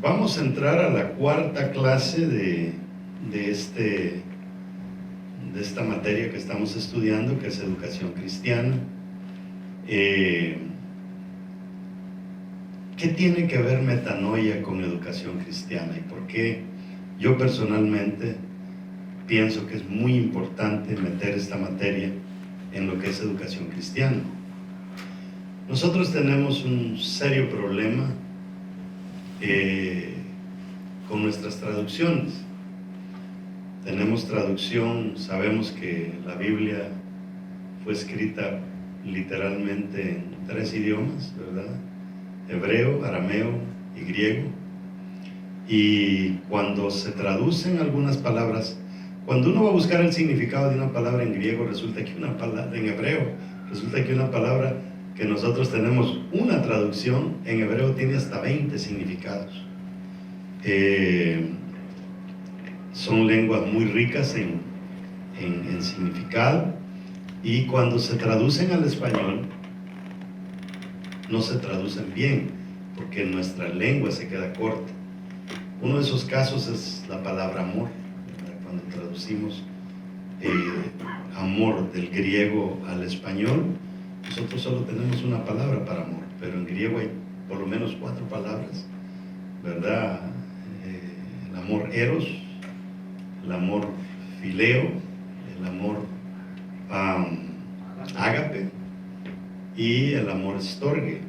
Vamos a entrar a la cuarta clase de esta materia que estamos estudiando, que es educación cristiana. ¿Qué tiene que ver metanoia con educación cristiana y por qué yo personalmente pienso que es muy importante meter esta materia en lo que es educación cristiana? Nosotros tenemos un serio problema con nuestras traducciones. Tenemos traducción, sabemos que la Biblia fue escrita literalmente en 3 idiomas, ¿verdad? Hebreo, arameo y griego. Y cuando se traducen algunas palabras, cuando uno va a buscar el significado de una palabra en griego, resulta que una palabra en hebreo, resulta que una palabra que nosotros tenemos una traducción en hebreo tiene hasta 20 significados. Son lenguas muy ricas en significado, y cuando se traducen al español no se traducen bien porque nuestra lengua se queda corta. Uno de esos casos es la palabra amor. Cuando traducimos amor del griego al español, nosotros solo tenemos una palabra para amor, pero en griego hay por lo menos 4 palabras, ¿verdad? El amor eros, el amor fileo, el amor ágape y el amor storge.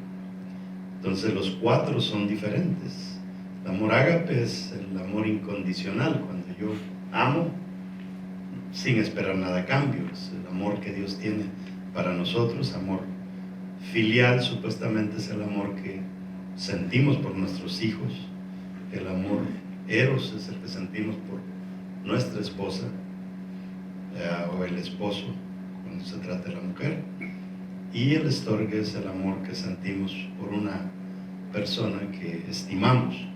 Entonces los 4 son diferentes. El amor ágape es el amor incondicional, cuando yo amo sin esperar nada a cambio. Es el amor que Dios tiene para nosotros. Amor filial supuestamente es el amor que sentimos por nuestros hijos. El amor eros es el que sentimos por nuestra esposa o el esposo cuando se trata de la mujer. Y el storge es el amor que sentimos por una persona que estimamos.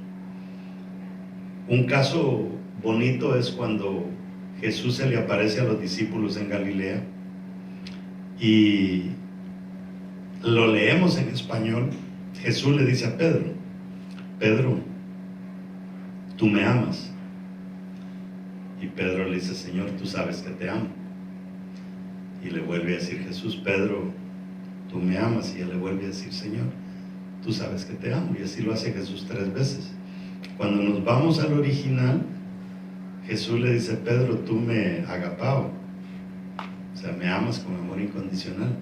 Un caso bonito es cuando Jesús se le aparece a los discípulos en Galilea, y lo leemos en español. Jesús le dice a Pedro: Pedro, tú me amas. Y Pedro le dice: Señor, tú sabes que te amo. Y le vuelve a decir Jesús: Pedro, tú me amas. Y él le vuelve a decir: Señor, tú sabes que te amo. Y así lo hace Jesús 3 veces. Cuando nos vamos al original, Jesús le dice: Pedro, tú me agapao, o sea, me amas con amor incondicional.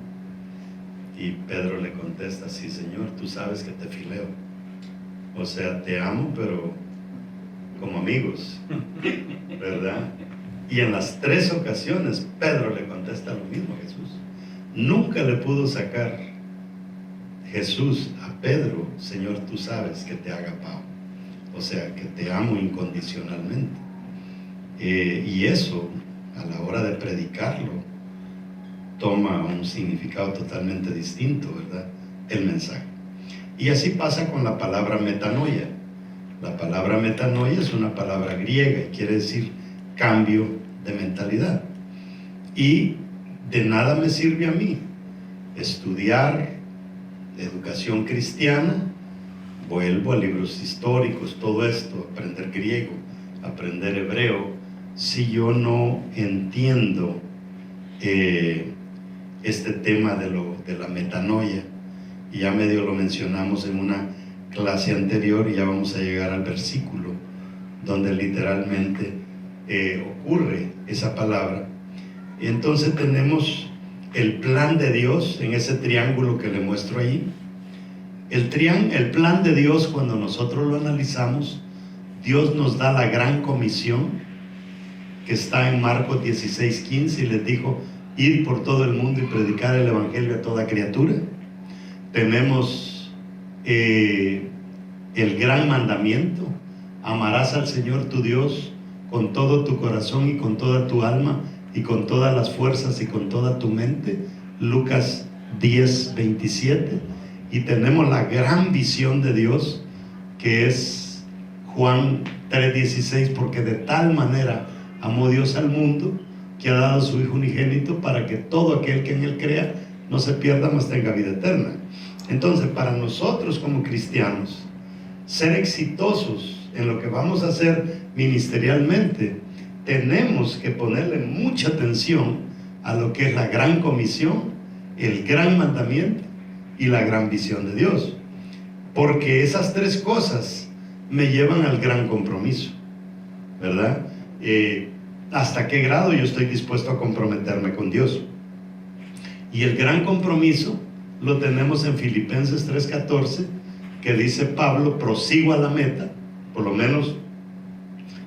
Y Pedro le contesta: sí, Señor, tú sabes que te fileo, o sea, te amo, pero como amigos, ¿verdad? Y en las 3 ocasiones Pedro le contesta lo mismo a Jesús. Nunca le pudo sacar Jesús a Pedro: Señor, tú sabes que te agapao, o sea, que te amo incondicionalmente. Y eso, a la hora de predicarlo, toma un significado totalmente distinto, ¿verdad? El mensaje. Y así pasa con la palabra metanoia. La palabra metanoia es una palabra griega y quiere decir cambio de mentalidad. Y de nada me sirve a mí estudiar educación cristiana, vuelvo a libros históricos, todo esto, aprender griego, aprender hebreo, si yo no entiendo este tema de la metanoia. Y ya medio lo mencionamos en una clase anterior, y ya vamos a llegar al versículo donde literalmente ocurre esa palabra. Y entonces tenemos el plan de Dios en ese triángulo que le muestro ahí. El plan de Dios, cuando nosotros lo analizamos, Dios nos da la gran comisión que está en Marcos 16:15, y les dijo: ir por todo el mundo y predicar el evangelio a toda criatura. Tenemos el gran mandamiento: amarás al Señor tu Dios con todo tu corazón y con toda tu alma y con todas las fuerzas y con toda tu mente. Lucas 10:27. Y tenemos la gran visión de Dios, que es Juan 3:16, porque de tal manera amó Dios al mundo que ha dado a su Hijo unigénito, para que todo aquel que en él crea no se pierda, mas tenga vida eterna. Entonces, para nosotros como cristianos, ser exitosos en lo que vamos a hacer ministerialmente, tenemos que ponerle mucha atención a lo que es la gran comisión, el gran mandamiento y la gran visión de Dios, porque esas tres cosas me llevan al gran compromiso, ¿verdad? ¿Hasta qué grado yo estoy dispuesto a comprometerme con Dios? Y el gran compromiso lo tenemos en Filipenses 3:14, que dice Pablo: prosigo a la meta. Por lo menos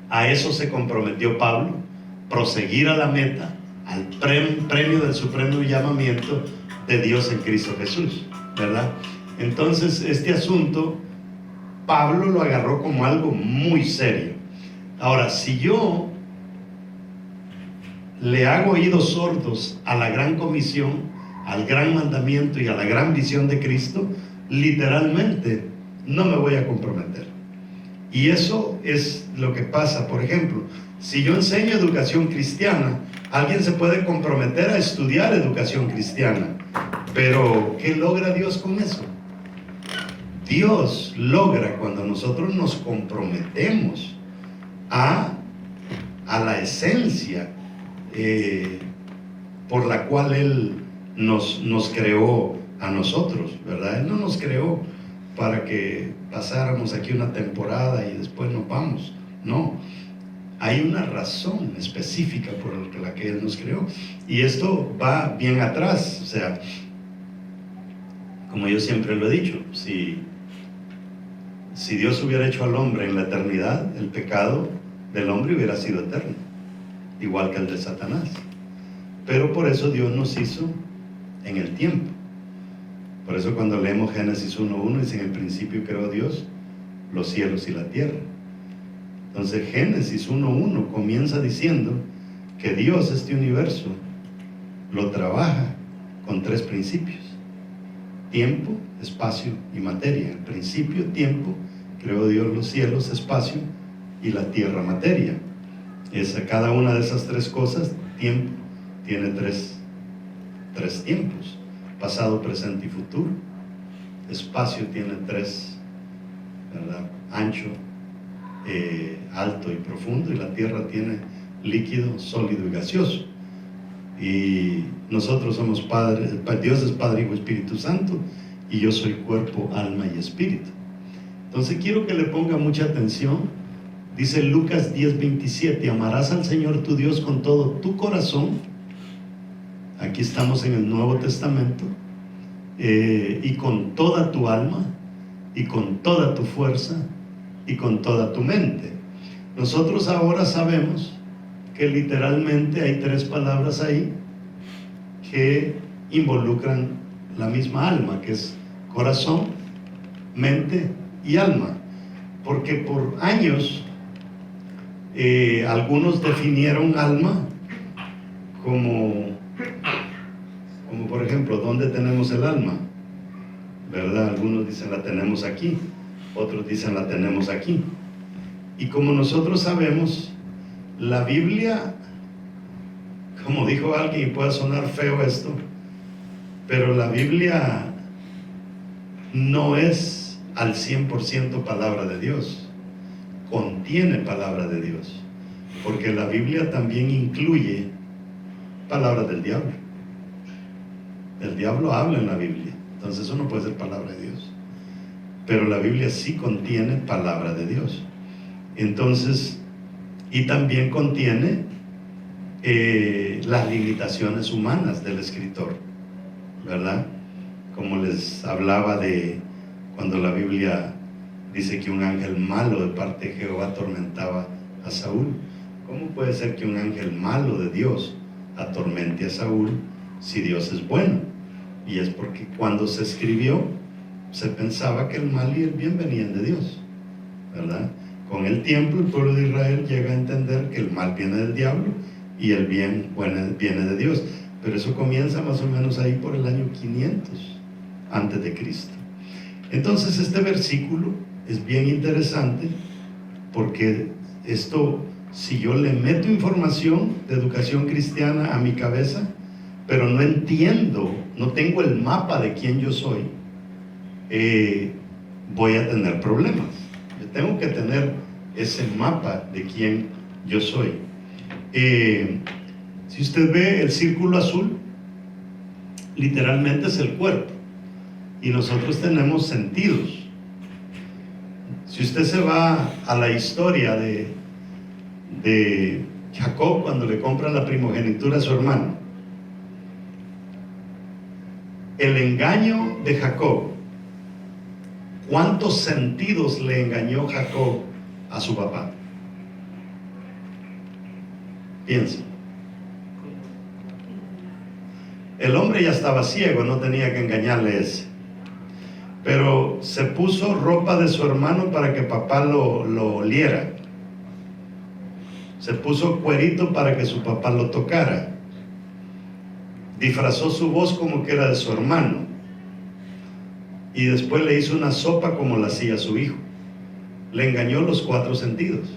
a eso se comprometió Pablo, proseguir a la meta, al premio del supremo llamamiento de Dios en Cristo Jesús, ¿verdad? Entonces este asunto Pablo lo agarró como algo muy serio. Ahora, si yo le hago oídos sordos a la gran comisión, al gran mandamiento y a la gran visión de Cristo, literalmente no me voy a comprometer. Y eso es lo que pasa. Por ejemplo, si yo enseño educación cristiana, alguien se puede comprometer a estudiar educación cristiana, pero ¿qué logra Dios con eso? Dios logra cuando nosotros nos comprometemos a la esencia por la cual Él nos creó a nosotros, ¿verdad? Él no nos creó para que pasáramos aquí una temporada y después nos vamos. No, hay una razón específica por la que Él nos creó, y esto va bien atrás. O sea, como yo siempre lo he dicho, si Dios hubiera hecho al hombre en la eternidad, el pecado del hombre hubiera sido eterno, igual que el de Satanás. Pero por eso Dios nos hizo en el tiempo. Por eso cuando leemos Génesis 1:1 dice: en el principio creó Dios los cielos y la tierra. Entonces Génesis 1:1 comienza diciendo que Dios, este universo, lo trabaja con tres principios: tiempo, espacio y materia. En principio, tiempo, creó Dios los cielos, espacio, y la tierra, materia. Cada una de esas tres cosas, tiempo, tiene tres tiempos: pasado, presente y futuro. Espacio tiene tres, ¿verdad? Ancho, alto y profundo. Y la tierra tiene líquido, sólido y gaseoso. Y nosotros somos Padre, Dios es Padre, Hijo, Espíritu Santo, y yo soy cuerpo, alma y espíritu. Entonces quiero que le ponga mucha atención. Dice Lucas 10:27: amarás al Señor tu Dios con todo tu corazón. Aquí estamos en el Nuevo Testamento. Y con toda tu alma, y con toda tu fuerza, y con toda tu mente. Nosotros ahora sabemos que literalmente hay tres palabras ahí que involucran la misma alma, que es corazón, mente y alma. Porque por años algunos definieron alma como por ejemplo, ¿dónde tenemos el alma? ¿Verdad? Algunos dicen la tenemos aquí, otros dicen la tenemos aquí. Y como nosotros sabemos, la Biblia, como dijo alguien, y puede sonar feo esto, pero la Biblia no es al 100% palabra de Dios, contiene palabra de Dios, porque la Biblia también incluye palabras del diablo. El diablo habla en la Biblia, entonces eso no puede ser palabra de Dios, pero la Biblia sí contiene palabra de Dios. Entonces, y también contiene las limitaciones humanas del escritor, ¿verdad? Como les hablaba de cuando la Biblia dice que un ángel malo de parte de Jehová atormentaba a Saúl. ¿Cómo puede ser que un ángel malo de Dios atormente a Saúl si Dios es bueno? Y es porque cuando se escribió se pensaba que el mal y el bien venían de Dios, ¿verdad? Con el tiempo el pueblo de Israel llega a entender que el mal viene del diablo y el bien viene de Dios. Pero eso comienza más o menos ahí por el año 500 antes de Cristo. Entonces este versículo es bien interesante, porque esto, si yo le meto información de educación cristiana a mi cabeza, pero no entiendo, no tengo el mapa de quién yo soy, voy a tener problemas. Yo tengo que tener ese mapa de quién yo soy. Si usted ve el círculo azul, literalmente es el cuerpo. Y nosotros tenemos sentidos. Si usted se va a la historia de Jacob cuando le compra la primogenitura a su hermano, el engaño de Jacob, ¿cuántos sentidos le engañó Jacob a su papá? Piensa. El hombre ya estaba ciego, no tenía que engañarle ese. Pero se puso ropa de su hermano para que papá lo oliera. Se puso cuerito para que su papá lo tocara. Disfrazó su voz como que era de su hermano. Y después le hizo una sopa como la hacía su hijo. Le engañó los 4 sentidos,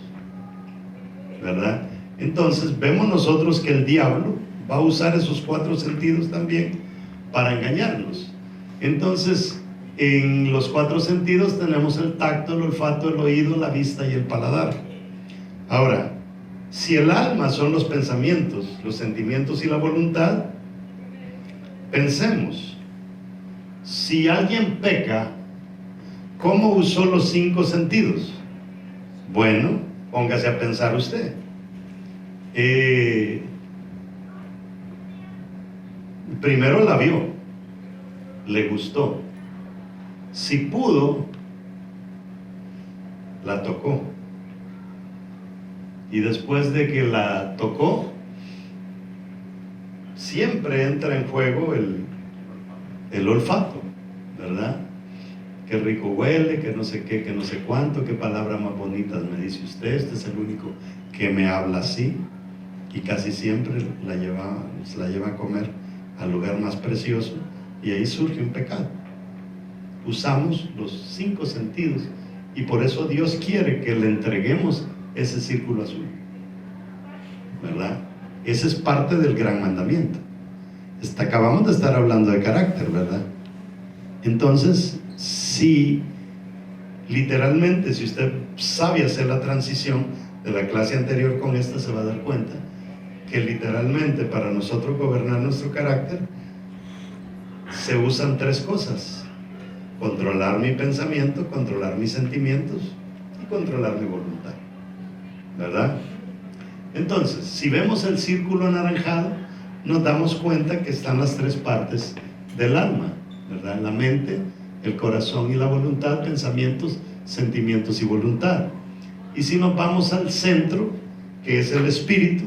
¿verdad? Entonces vemos nosotros que el diablo va a usar esos 4 sentidos también para engañarnos. Entonces, en los 4 sentidos tenemos el tacto, el olfato, el oído, la vista y el paladar. Ahora, si el alma son los pensamientos, los sentimientos y la voluntad, pensemos, si alguien peca, ¿cómo usó los 5 sentidos? Bueno, póngase a pensar usted. Primero la vio, le gustó. Si pudo, la tocó. Y después de que la tocó, siempre entra en juego el olfato, ¿verdad? Qué rico huele, que no sé qué, que no sé cuánto, qué palabras más bonitas me dice usted. Este es el único que me habla así. Y casi siempre se la lleva a comer al lugar más precioso. Y ahí surge un pecado. Usamos los 5 sentidos y por eso Dios quiere que le entreguemos ese círculo azul, ¿verdad? Ese es parte del gran mandamiento. Acabamos de estar hablando de carácter, ¿verdad? Entonces, si literalmente, si usted sabe hacer la transición de la clase anterior con esta, se va a dar cuenta que literalmente para nosotros gobernar nuestro carácter se usan 3 cosas: controlar mi pensamiento, controlar mis sentimientos y controlar mi voluntad, ¿verdad? Entonces, si vemos el círculo anaranjado, nos damos cuenta que están las 3 partes del alma, ¿verdad? La mente, el corazón y la voluntad, pensamientos, sentimientos y voluntad. Y si nos vamos al centro, que es el espíritu,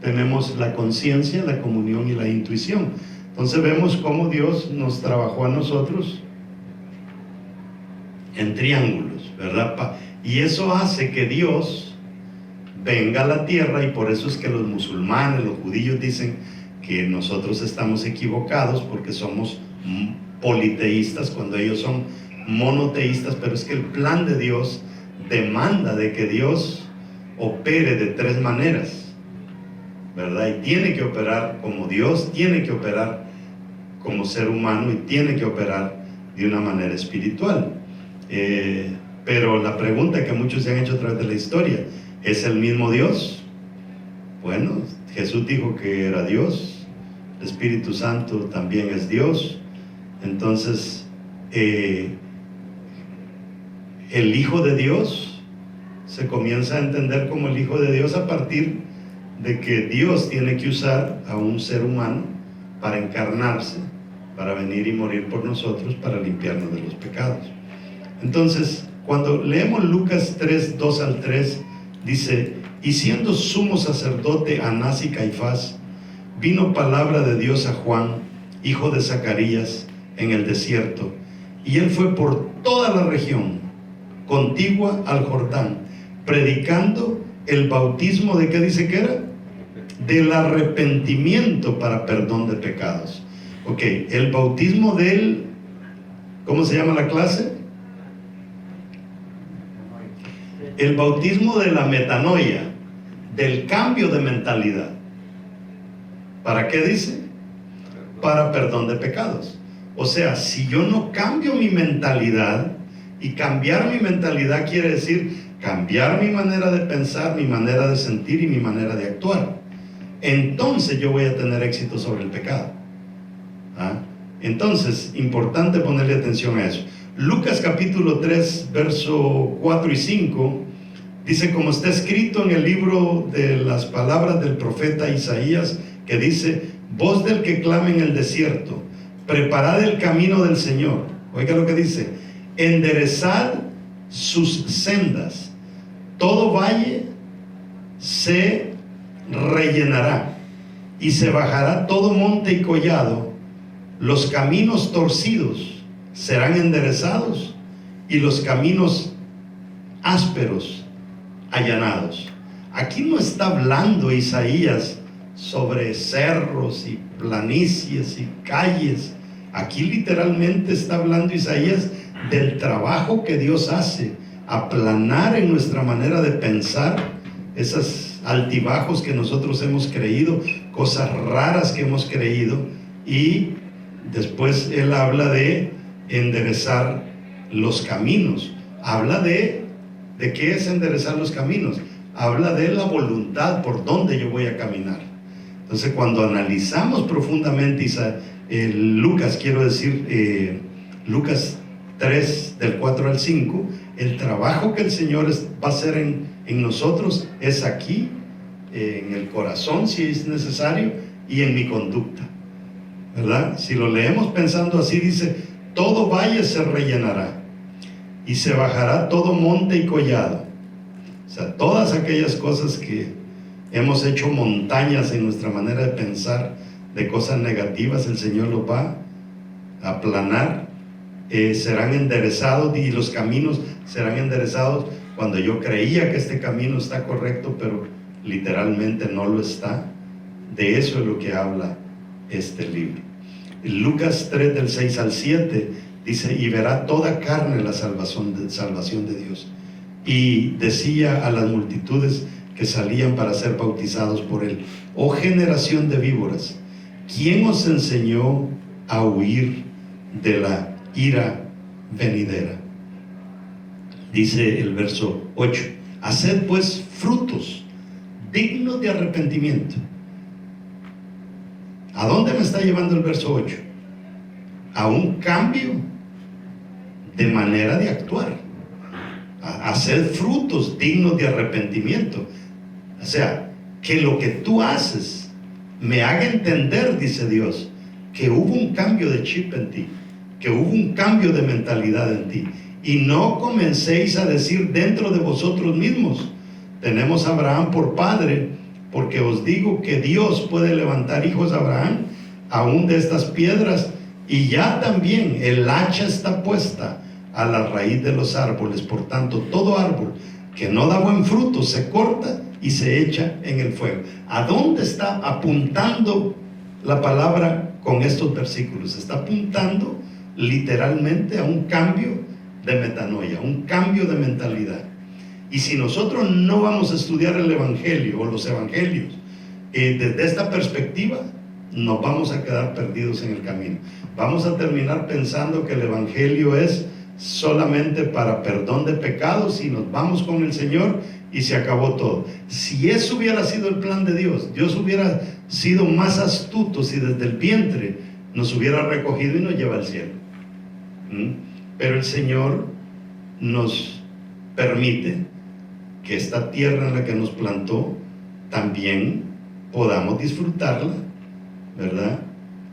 tenemos la conciencia, la comunión y la intuición. Entonces vemos cómo Dios nos trabajó a nosotros en triángulos, ¿verdad? Y eso hace que Dios venga a la tierra, y por eso es que los musulmanes, los judíos dicen que nosotros estamos equivocados porque somos politeístas cuando ellos son monoteístas, pero es que el plan de Dios demanda de que Dios opere de 3 maneras, ¿verdad? Y tiene que operar como Dios, tiene que operar como ser humano y tiene que operar de una manera espiritual. Pero la pregunta que muchos se han hecho a través de la historia: ¿es el mismo Dios? Bueno, Jesús dijo que era Dios, el Espíritu Santo también es Dios. Entonces, el Hijo de Dios se comienza a entender como el Hijo de Dios a partir de que Dios tiene que usar a un ser humano para encarnarse, para venir y morir por nosotros, para limpiarnos de los pecados. Entonces, cuando leemos Lucas 3, 2 al 3, dice: y siendo sumo sacerdote Anás y Caifás, vino palabra de Dios a Juan, hijo de Zacarías, en el desierto, y él fue por toda la región contigua al Jordán, predicando el bautismo de, ¿qué dice que era? Del arrepentimiento para perdón de pecados. Ok, el bautismo del, ¿cómo se llama la clase? El bautismo de la metanoia, del cambio de mentalidad. ¿Para qué dice? Para perdón de pecados. O sea, si yo no cambio mi mentalidad Y cambiar mi mentalidad quiere decir cambiar mi manera de pensar, mi manera de sentir y mi manera de actuar. Entonces yo voy a tener éxito sobre el pecado. Entonces, importante ponerle atención a eso. Lucas capítulo 3, verso 4 y 5, dice, como está escrito en el libro de las palabras del profeta Isaías, que dice, voz del que clama en el desierto, preparad el camino del Señor. Oiga lo que dice, enderezad sus sendas, todo valle se rellenará y se bajará todo monte y collado, los caminos torcidos serán enderezados y los caminos ásperos allanados. Aquí no está hablando Isaías sobre cerros y planicies y calles. Aquí literalmente está hablando Isaías del trabajo que Dios hace, aplanar en nuestra manera de pensar esos altibajos que nosotros hemos creído, cosas raras que hemos creído, y después él habla de enderezar los caminos. Habla de qué es enderezar los caminos. Habla de la voluntad por donde yo voy a caminar. Entonces, cuando analizamos profundamente Lucas 3, del 4 al 5, el trabajo que el Señor va a hacer en nosotros es aquí, en el corazón si es necesario, y en mi conducta, ¿verdad? Si lo leemos pensando así, dice, todo valle se rellenará y se bajará todo monte y collado. O sea, todas aquellas cosas que hemos hecho montañas en nuestra manera de pensar, de cosas negativas, el Señor los va a aplanar, serán enderezados, y los caminos serán enderezados cuando yo creía que este camino está correcto, pero literalmente no lo está. De eso es lo que habla este libro. Lucas 3, del 6 al 7, dice, y verá toda carne la salvación de Dios. Y decía a las multitudes que salían para ser bautizados por él, oh generación de víboras, ¿quién os enseñó a huir de la ira venidera? Dice el verso 8, haced pues frutos dignos de arrepentimiento. ¿A dónde me está llevando el verso 8? A un cambio de manera de actuar, a hacer frutos dignos de arrepentimiento. O sea, que lo que tú haces me haga entender, dice Dios, que hubo un cambio de chip en ti, que hubo un cambio de mentalidad en ti, y no comencéis a decir dentro de vosotros mismos, tenemos a Abraham por padre, porque os digo que Dios puede levantar hijos a Abraham aún de estas piedras, y ya también el hacha está puesta a la raíz de los árboles. Por tanto, todo árbol que no da buen fruto se corta y se echa en el fuego. ¿A dónde está apuntando la palabra con estos versículos? Está apuntando literalmente a un cambio de metanoia, un cambio de mentalidad. Y si nosotros no vamos a estudiar el evangelio o los evangelios desde esta perspectiva, nos vamos a quedar perdidos en el camino. Vamos a terminar pensando que el evangelio es solamente para perdón de pecados, y nos vamos con el Señor y se acabó todo. Si eso hubiera sido el plan de Dios, Dios hubiera sido más astuto si desde el vientre nos hubiera recogido y nos lleva al cielo. Pero el Señor nos permite que esta tierra en la que nos plantó también podamos disfrutarla, ¿verdad?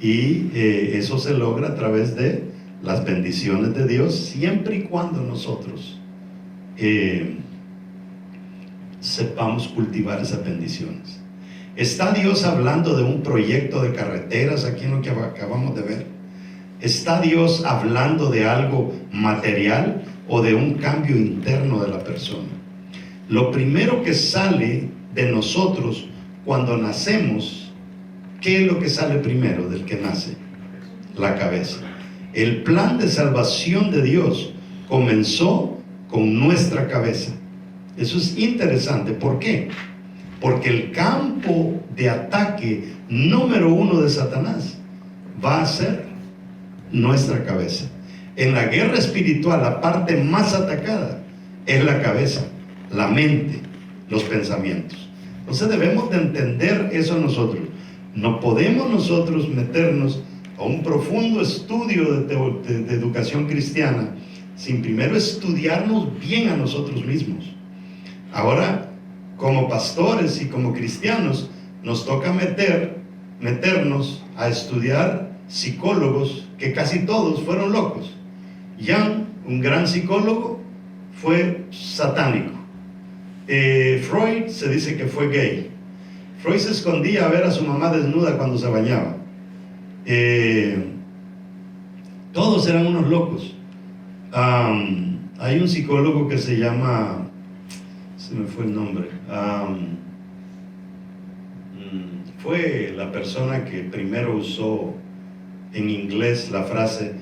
Y eso se logra a través de las bendiciones de Dios, siempre y cuando nosotros sepamos cultivar esas bendiciones. ¿Está Dios hablando de un proyecto de carreteras aquí en lo que acabamos de ver? ¿Está Dios hablando de algo material o de un cambio interno de la persona? Lo primero que sale de nosotros cuando nacemos, ¿qué es lo que sale primero del que nace? La cabeza. El plan de salvación de Dios comenzó con nuestra cabeza. Eso es interesante. ¿Por qué? Porque el campo de ataque número uno de Satanás va a ser nuestra cabeza. En la guerra espiritual, la parte más atacada es la cabeza, la mente, los pensamientos. Entonces debemos de entender eso nosotros. No podemos nosotros meternos a un profundo estudio de educación cristiana sin primero estudiarnos bien a nosotros mismos. Ahora, como pastores y como cristianos, nos toca meternos a estudiar psicólogos que casi todos fueron locos. Jung, un gran psicólogo, fue satánico. Freud se dice que fue gay. Freud se escondía a ver a su mamá desnuda cuando se bañaba. Todos eran unos locos. Hay un psicólogo que se llama, se me fue el nombre, fue la persona que primero usó en inglés la frase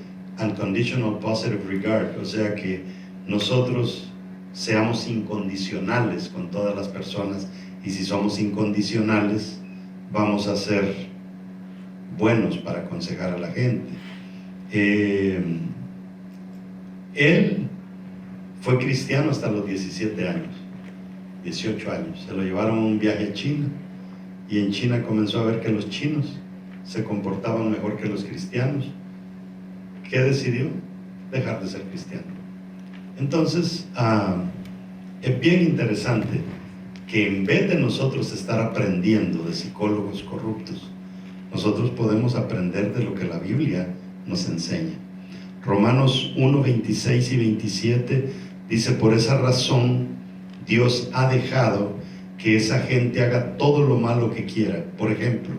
unconditional positive regard, o sea que nosotros seamos incondicionales con todas las personas, y si somos incondicionales vamos a ser buenos para aconsejar a la gente. Él fue cristiano hasta los 17 años, 18 años. Se lo llevaron a un viaje a China, y en China comenzó a ver que los chinos se comportaban mejor que los cristianos. ¿Qué decidió? Dejar de ser cristiano. Entonces, es bien interesante que en vez de nosotros estar aprendiendo de psicólogos corruptos, nosotros podemos aprender de lo que la Biblia nos enseña. Romanos 1, 26 y 27 dice: por esa razón Dios ha dejado que esa gente haga todo lo malo que quiera. Por ejemplo,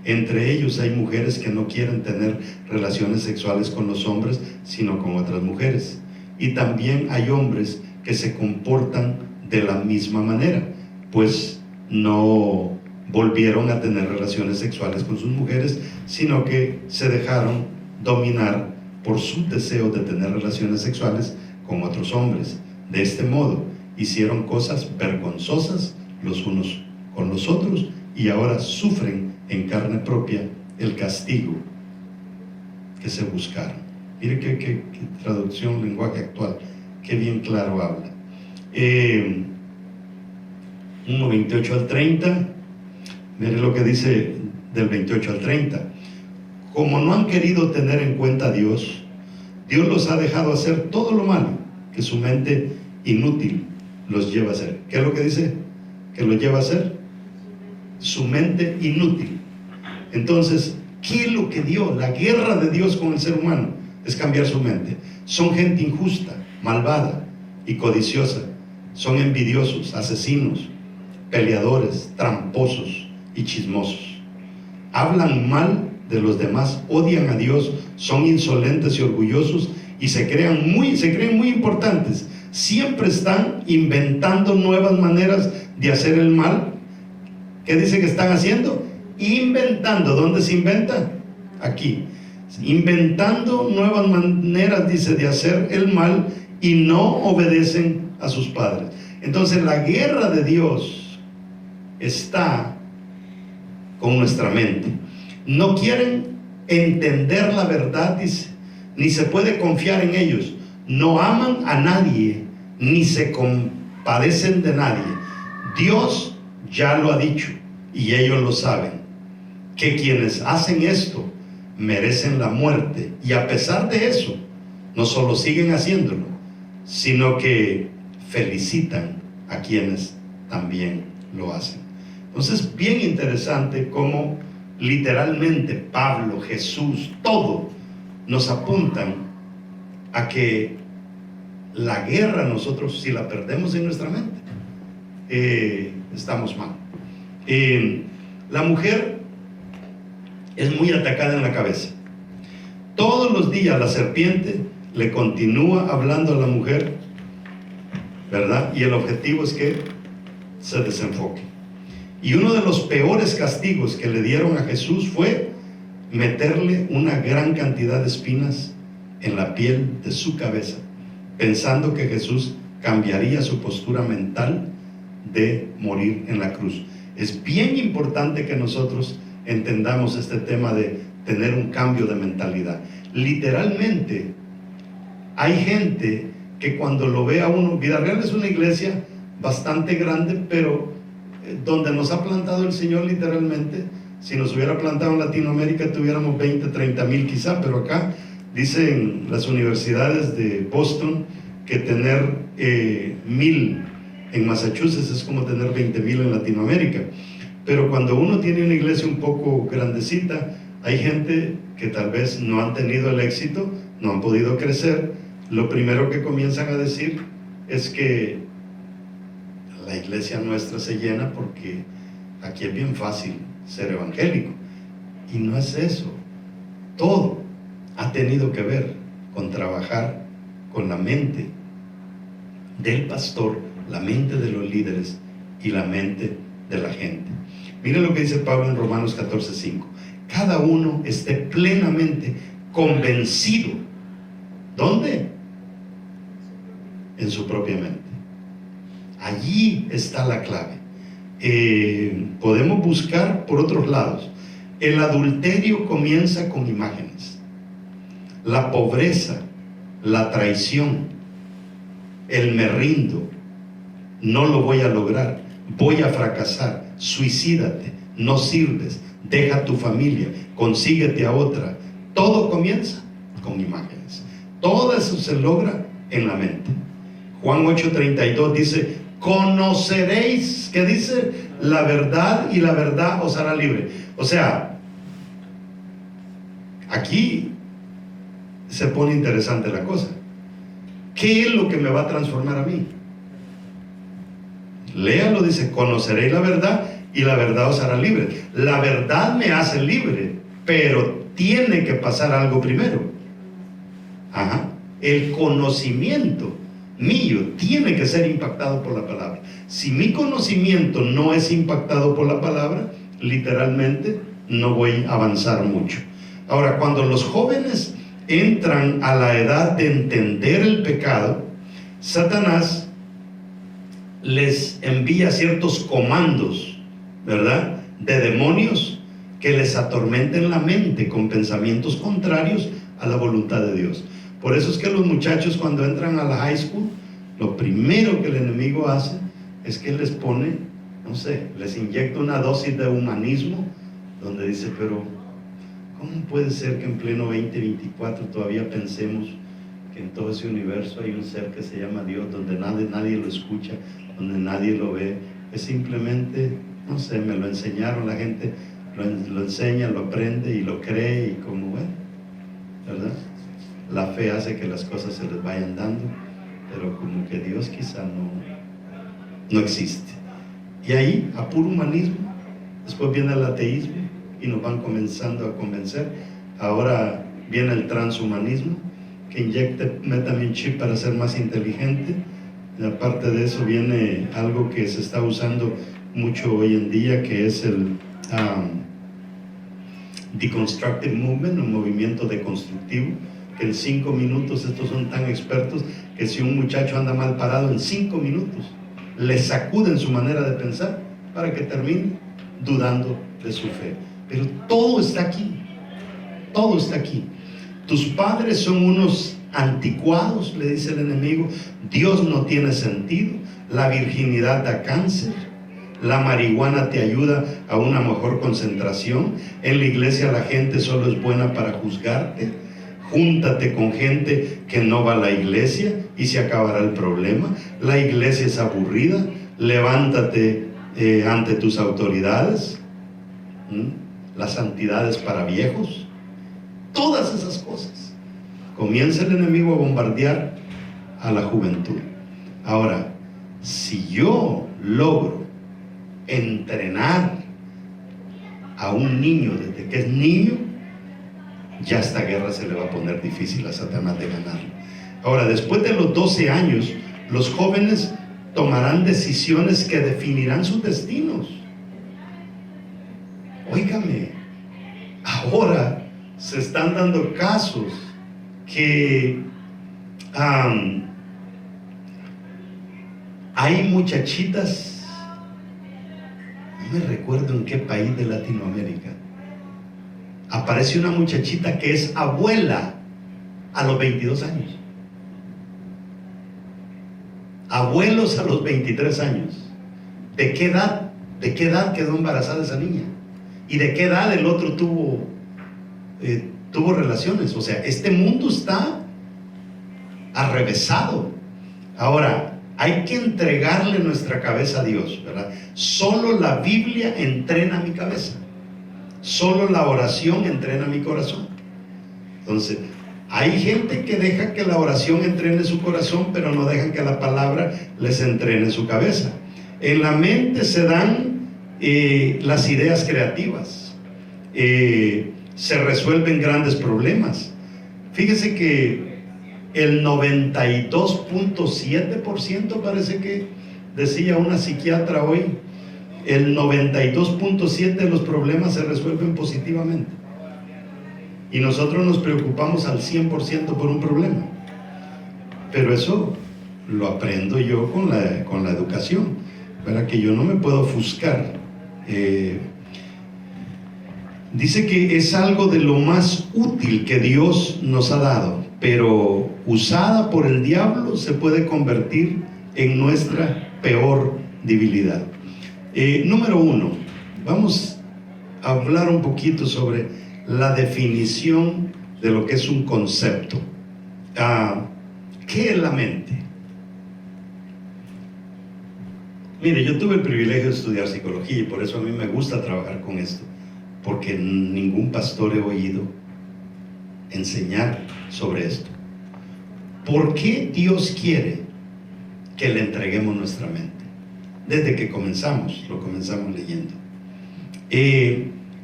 entre ellos hay mujeres que no quieren tener relaciones sexuales con los hombres, sino con otras mujeres. Y también hay hombres que se comportan de la misma manera, pues no volvieron a tener relaciones sexuales con sus mujeres, sino que se dejaron dominar por su deseo de tener relaciones sexuales con otros hombres. De este modo hicieron cosas vergonzosas los unos con los otros, y ahora sufren en carne propia el castigo que se buscaron. Mire qué traducción, lenguaje actual, qué bien claro habla. 1, 28 al 30, mire lo que dice del 28 al 30. Como no han querido tener en cuenta a Dios, Dios los ha dejado hacer todo lo malo que su mente inútil los lleva a hacer. ¿Qué es lo que dice que los lleva a hacer? Su mente inútil. Entonces, ¿qué es lo que dio? La guerra de Dios con el ser humano es cambiar su mente. Son gente injusta, malvada y codiciosa. Son envidiosos, asesinos, peleadores, tramposos y chismosos. Hablan mal de los demás, odian a Dios, son insolentes y orgullosos, y se creen muy importantes. Siempre están inventando nuevas maneras de hacer el mal. ¿Qué dice que están haciendo? Inventando. ¿Dónde se inventa? Aquí. Inventando nuevas maneras, dice, de hacer el mal, y no obedecen a sus padres. Entonces la guerra de Dios está con nuestra mente. No quieren entender la verdad, dice, ni se puede confiar en ellos. No aman a nadie, ni se compadecen de nadie. Dios ya lo ha dicho, y ellos lo saben, que quienes hacen esto merecen la muerte, y a pesar de eso, no solo siguen haciéndolo, sino que felicitan a quienes también lo hacen. Entonces, bien interesante cómo literalmente Pablo, Jesús, todo nos apuntan a que la guerra nosotros, si la perdemos en nuestra mente, estamos mal. La mujer es muy atacada en la cabeza. Todos los días la serpiente le continúa hablando a la mujer, ¿verdad? Y el objetivo es que se desenfoque. Y uno de los peores castigos que le dieron a Jesús fue meterle una gran cantidad de espinas en la piel de su cabeza, pensando que Jesús cambiaría su postura mental de morir en la cruz. Es bien importante que nosotros entendamos este tema de tener un cambio de mentalidad. Literalmente, hay gente que cuando lo ve a uno, Vida Real es una iglesia bastante grande, pero donde nos ha plantado el Señor literalmente, si nos hubiera plantado en Latinoamérica tuviéramos 20, 30 mil quizá, pero acá dicen las universidades de Boston que tener 1000 en Massachusetts es como tener 20,000 en Latinoamérica. Pero cuando uno tiene una iglesia un poco grandecita, hay gente que tal vez no han tenido el éxito, no han podido crecer. Lo primero que comienzan a decir es que la iglesia nuestra se llena porque aquí es bien fácil ser evangélico. Y no es eso. Todo ha tenido que ver con trabajar con la mente del pastor, la mente de los líderes y la mente de la gente. Mire lo que dice Pablo en Romanos 14:5. Cada uno esté plenamente convencido. ¿Dónde? En su propia mente. Allí está la clave. Podemos buscar por otros lados. El adulterio comienza con imágenes. La pobreza, la traición, el me rindo, no lo voy a lograr, voy a fracasar, suicídate, no sirves, deja tu familia, consíguete a otra. Todo comienza con imágenes. Todo eso se logra en la mente. Juan 8:32 dice: conoceréis, ¿qué dice? La verdad, y la verdad os hará libre. O sea, aquí se pone interesante la cosa. ¿Qué es lo que me va a transformar a mí? Léalo, dice: conoceréis la verdad y la verdad os hará libre. La verdad me hace libre, pero tiene que pasar algo primero. El conocimiento mío tiene que ser impactado por la palabra. Si mi conocimiento no es impactado por la palabra, literalmente no voy a avanzar mucho. Ahora, cuando los jóvenes entran a la edad de entender el pecado, Satanás les envía ciertos comandos, ¿verdad?, de demonios que les atormenten la mente con pensamientos contrarios a la voluntad de Dios. Por eso es que los muchachos, cuando entran a la high school, lo primero que el enemigo hace es que les pone, no sé, les inyecta una dosis de humanismo, donde dice: pero ¿cómo puede ser que en pleno 2024 todavía pensemos que en todo ese universo hay un ser que se llama Dios, donde nadie lo escucha, donde nadie lo ve? Es simplemente, no sé, me lo enseñaron, la gente lo enseña, lo aprende y lo cree, y como ven, ¿verdad? La fe hace que las cosas se les vayan dando, pero como que Dios quizá no existe. Y ahí, a puro humanismo, después viene el ateísmo y nos van comenzando a convencer. Ahora viene el transhumanismo, que inyecta, métame un chip para ser más inteligente. Y aparte de eso viene algo que se está usando mucho hoy en día, que es el deconstructive movement, un movimiento deconstructivo, que en 5 minutos, estos son tan expertos que si un muchacho anda mal parado, en 5 minutos le sacuden su manera de pensar para que termine dudando de su fe. Pero todo está aquí, todo está aquí. Tus padres son unos anticuados, le dice el enemigo. Dios no tiene sentido. La virginidad da cáncer. La marihuana te ayuda a una mejor concentración. En la iglesia la gente solo es buena para juzgarte. Júntate con gente que no va a la iglesia y se acabará el problema. La iglesia es aburrida. Levántate ante tus autoridades. La santidad es para viejos. Todas esas cosas. Comienza el enemigo a bombardear a la juventud. Ahora, si yo logro entrenar a un niño desde que es niño, ya esta guerra se le va a poner difícil a Satanás de ganarlo. Ahora, después de los 12 años, los jóvenes tomarán decisiones que definirán sus destinos. Óigame, ahora se están dando casos que hay muchachitas, no me recuerdo en qué país de Latinoamérica, aparece una muchachita que es abuela a los 22 años. abuelos a los 23 años. ¿De qué edad quedó embarazada esa niña? ¿Y de qué edad el otro tuvo relaciones? O sea, este mundo está arrevesado. Ahora, hay que entregarle nuestra cabeza a Dios, ¿verdad? Solo la Biblia entrena mi cabeza. Solo la oración entrena mi corazón. Entonces, hay gente que deja que la oración entrene su corazón, pero no dejan que la palabra les entrene su cabeza. En la mente se dan las ideas creativas, se resuelven grandes problemas. Fíjese que el 92.7%, parece que decía una psiquiatra hoy, el 92.7% de los problemas se resuelven positivamente. Y nosotros nos preocupamos al 100% por un problema. Pero eso lo aprendo yo con la educación, ¿verdad? Que yo no me puedo ofuscar. Dice que es algo de lo más útil que Dios nos ha dado, pero usada por el diablo se puede convertir en nuestra peor debilidad. Número 1, vamos a hablar un poquito sobre la definición de lo que es un concepto. ¿Qué es la mente? Mire, yo tuve el privilegio de estudiar psicología y por eso a mí me gusta trabajar con esto, porque ningún pastor he oído enseñar sobre esto. ¿Por qué Dios quiere que le entreguemos nuestra mente? Desde que lo comenzamos leyendo.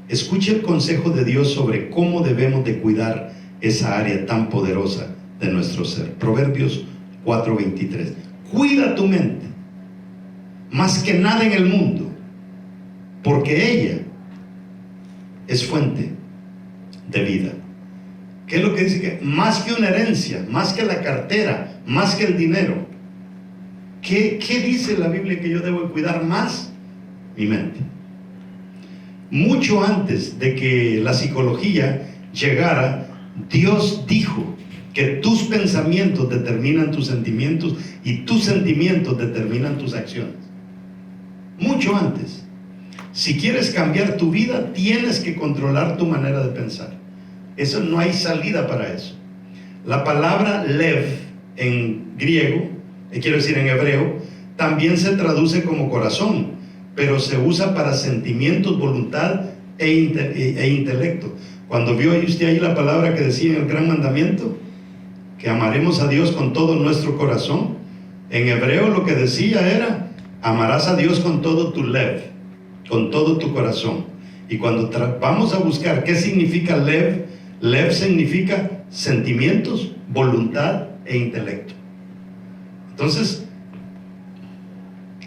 Escuche el consejo de Dios sobre cómo debemos de cuidar esa área tan poderosa de nuestro ser. Proverbios 4:23. Cuida tu mente más que nada en el mundo, porque ella es fuente de vida. ¿Qué es lo que dice? Que más que una herencia, más que la cartera, más que el dinero, ¿qué dice la Biblia que yo debo cuidar más? Mi mente. Mucho antes de que la psicología llegara, Dios dijo que tus pensamientos determinan tus sentimientos y tus sentimientos determinan tus acciones. Mucho antes. Si quieres cambiar tu vida, tienes que controlar tu manera de pensar. Eso no hay salida para eso. La palabra lev en griego, quiero decir en hebreo, también se traduce como corazón, pero se usa para sentimientos, voluntad e intelecto. Cuando vio usted ahí la palabra que decía en el gran mandamiento, que amaremos a Dios con todo nuestro corazón, en hebreo lo que decía era, amarás a Dios con todo tu lev, con todo tu corazón. Y cuando vamos a buscar qué significa lev, lev significa sentimientos, voluntad e intelecto. Entonces,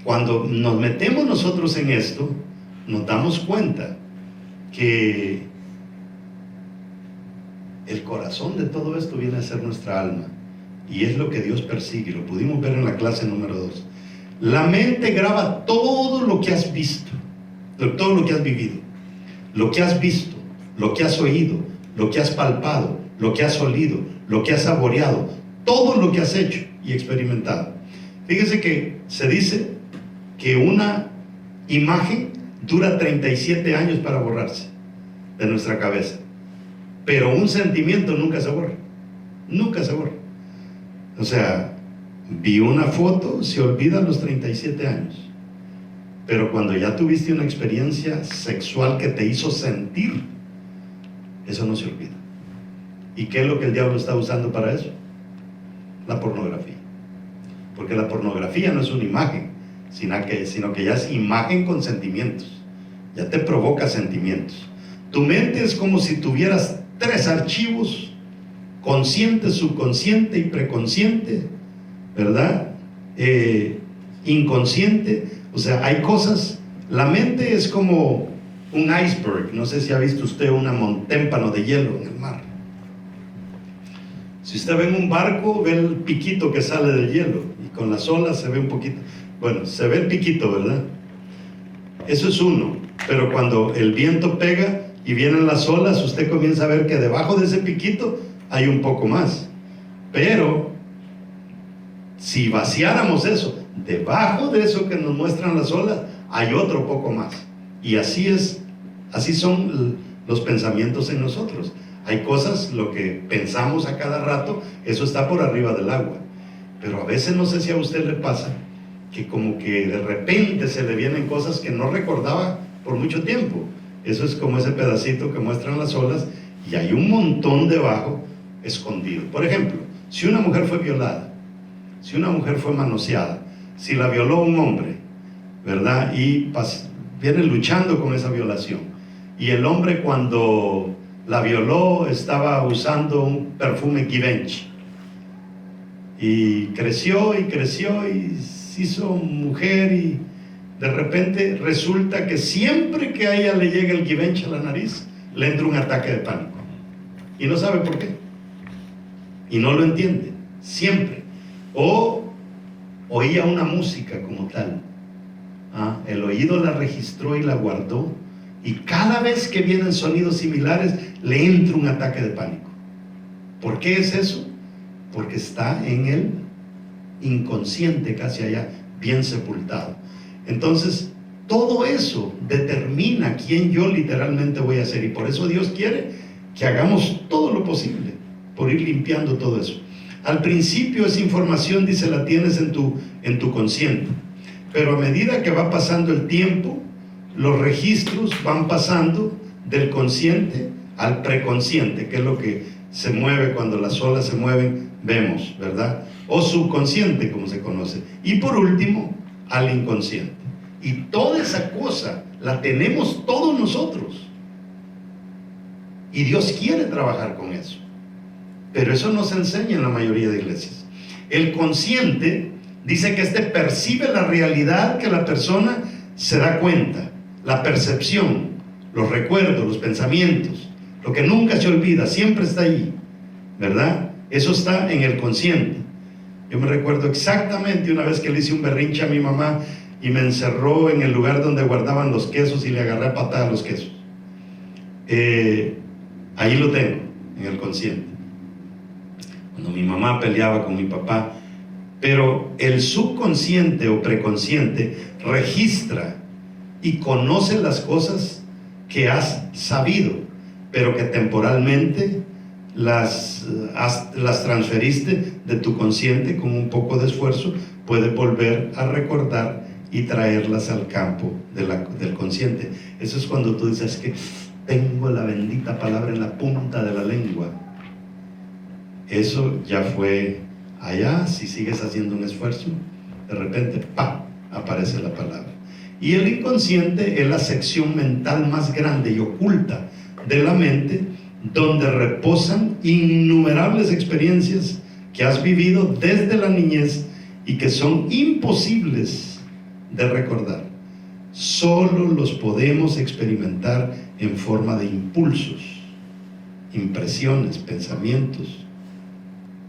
cuando nos metemos nosotros en esto, nos damos cuenta que el corazón de todo esto viene a ser nuestra alma, y es lo que Dios persigue. Lo pudimos ver en la clase número 2. La mente graba todo lo que has visto, todo lo que has vivido, lo que has visto, lo que has oído, lo que has palpado, lo que has olido, lo que has saboreado, todo lo que has hecho y experimentado. Fíjese que se dice que una imagen dura 37 años para borrarse de nuestra cabeza, pero un sentimiento nunca se borra, nunca se borra. O sea, vi una foto, se olvida a los 37 años, pero cuando ya tuviste una experiencia sexual que te hizo sentir, eso no se olvida. ¿Y qué es lo que el diablo está usando para eso? La pornografía. Porque la pornografía no es una imagen, sino que ya es imagen con sentimientos. Ya te provoca sentimientos. Tu mente es como si tuvieras 3 archivos: consciente, subconsciente y preconsciente, ¿verdad? Inconsciente. O sea, hay cosas. La mente es como un iceberg. No sé si ha visto usted un témpano de hielo en el mar. Si usted ve en un barco, ve el piquito que sale del hielo, y con las olas se ve un poquito. Bueno, se ve el piquito, ¿verdad? Eso es uno. Pero cuando el viento pega y vienen las olas, usted comienza a ver que debajo de ese piquito hay un poco más. Pero Si vaciáramos eso, debajo de eso que nos muestran las olas, hay otro poco más. Y así son los pensamientos en nosotros. Hay cosas, lo que pensamos a cada rato, eso está por arriba del agua. Pero a veces, no sé si a usted le pasa, que como que de repente se le vienen cosas que no recordaba por mucho tiempo. Eso es como ese pedacito que muestran las olas, y hay un montón debajo escondido. Por ejemplo, si una mujer fue violada, si una mujer fue manoseada, si la violó un hombre, ¿verdad? Y viene luchando con esa violación, y el hombre, cuando la violó, estaba usando un perfume Givenchy, y creció y se hizo mujer, y de repente resulta que siempre que a ella le llega el Givenchy a la nariz, le entra un ataque de pánico, y no sabe por qué, y no lo entiende, siempre. O oía una música como tal, el oído la registró y la guardó, y cada vez que vienen sonidos similares le entra un ataque de pánico. ¿Por qué es eso? Porque está en el inconsciente, casi allá, bien sepultado. Entonces, todo eso determina quién yo literalmente voy a ser, y por eso Dios quiere que hagamos todo lo posible por ir limpiando todo eso. Al principio esa información, dice, la tienes en tu consciente, pero a medida que va pasando el tiempo, los registros van pasando del consciente al preconsciente, que es lo que se mueve cuando las olas se mueven, vemos, ¿verdad? O subconsciente, como se conoce. Y por último, al inconsciente. Y toda esa cosa la tenemos todos nosotros. Y Dios quiere trabajar con eso. Pero eso no se enseña en la mayoría de iglesias. El consciente dice que percibe la realidad que la persona se da cuenta, la percepción, los recuerdos, los pensamientos, lo que nunca se olvida, siempre está ahí, ¿verdad? Eso está en el consciente. Yo me recuerdo exactamente una vez que le hice un berrinche a mi mamá y me encerró en el lugar donde guardaban los quesos y le agarré a patada los quesos. Ahí lo tengo, en el consciente. Cuando mi mamá peleaba con mi papá. Pero el subconsciente o preconsciente registra y conoce las cosas que has sabido, pero que temporalmente las transferiste de tu consciente. Con un poco de esfuerzo puedes volver a recordar y traerlas al campo del consciente. Eso es cuando tú dices que tengo la bendita palabra en la punta de la lengua. Eso ya fue allá. Si sigues haciendo un esfuerzo, de repente ¡pam!, aparece la palabra. Y el inconsciente es la sección mental más grande y oculta de la mente, donde reposan innumerables experiencias que has vivido desde la niñez y que son imposibles de recordar. Solo los podemos experimentar en forma de impulsos, impresiones, pensamientos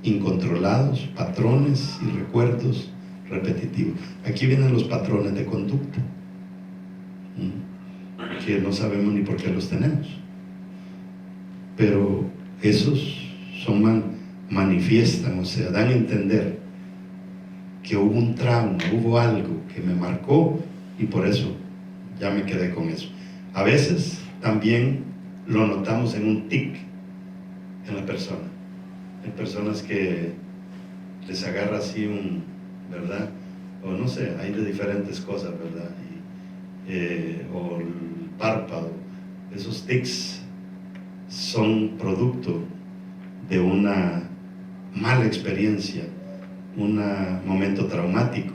incontrolados, patrones y recuerdos repetitivos. Aquí vienen los patrones de conducta, que no sabemos ni por qué los tenemos, pero esos manifiestan, o sea, dan a entender que hubo un trauma, hubo algo que me marcó, y por eso ya me quedé con eso. A veces también lo notamos en un tic en la persona. Hay personas que les agarra así ¿verdad? O no sé, hay de diferentes cosas, ¿verdad? O el párpado. Esos tics son producto de una mala experiencia, un momento traumático.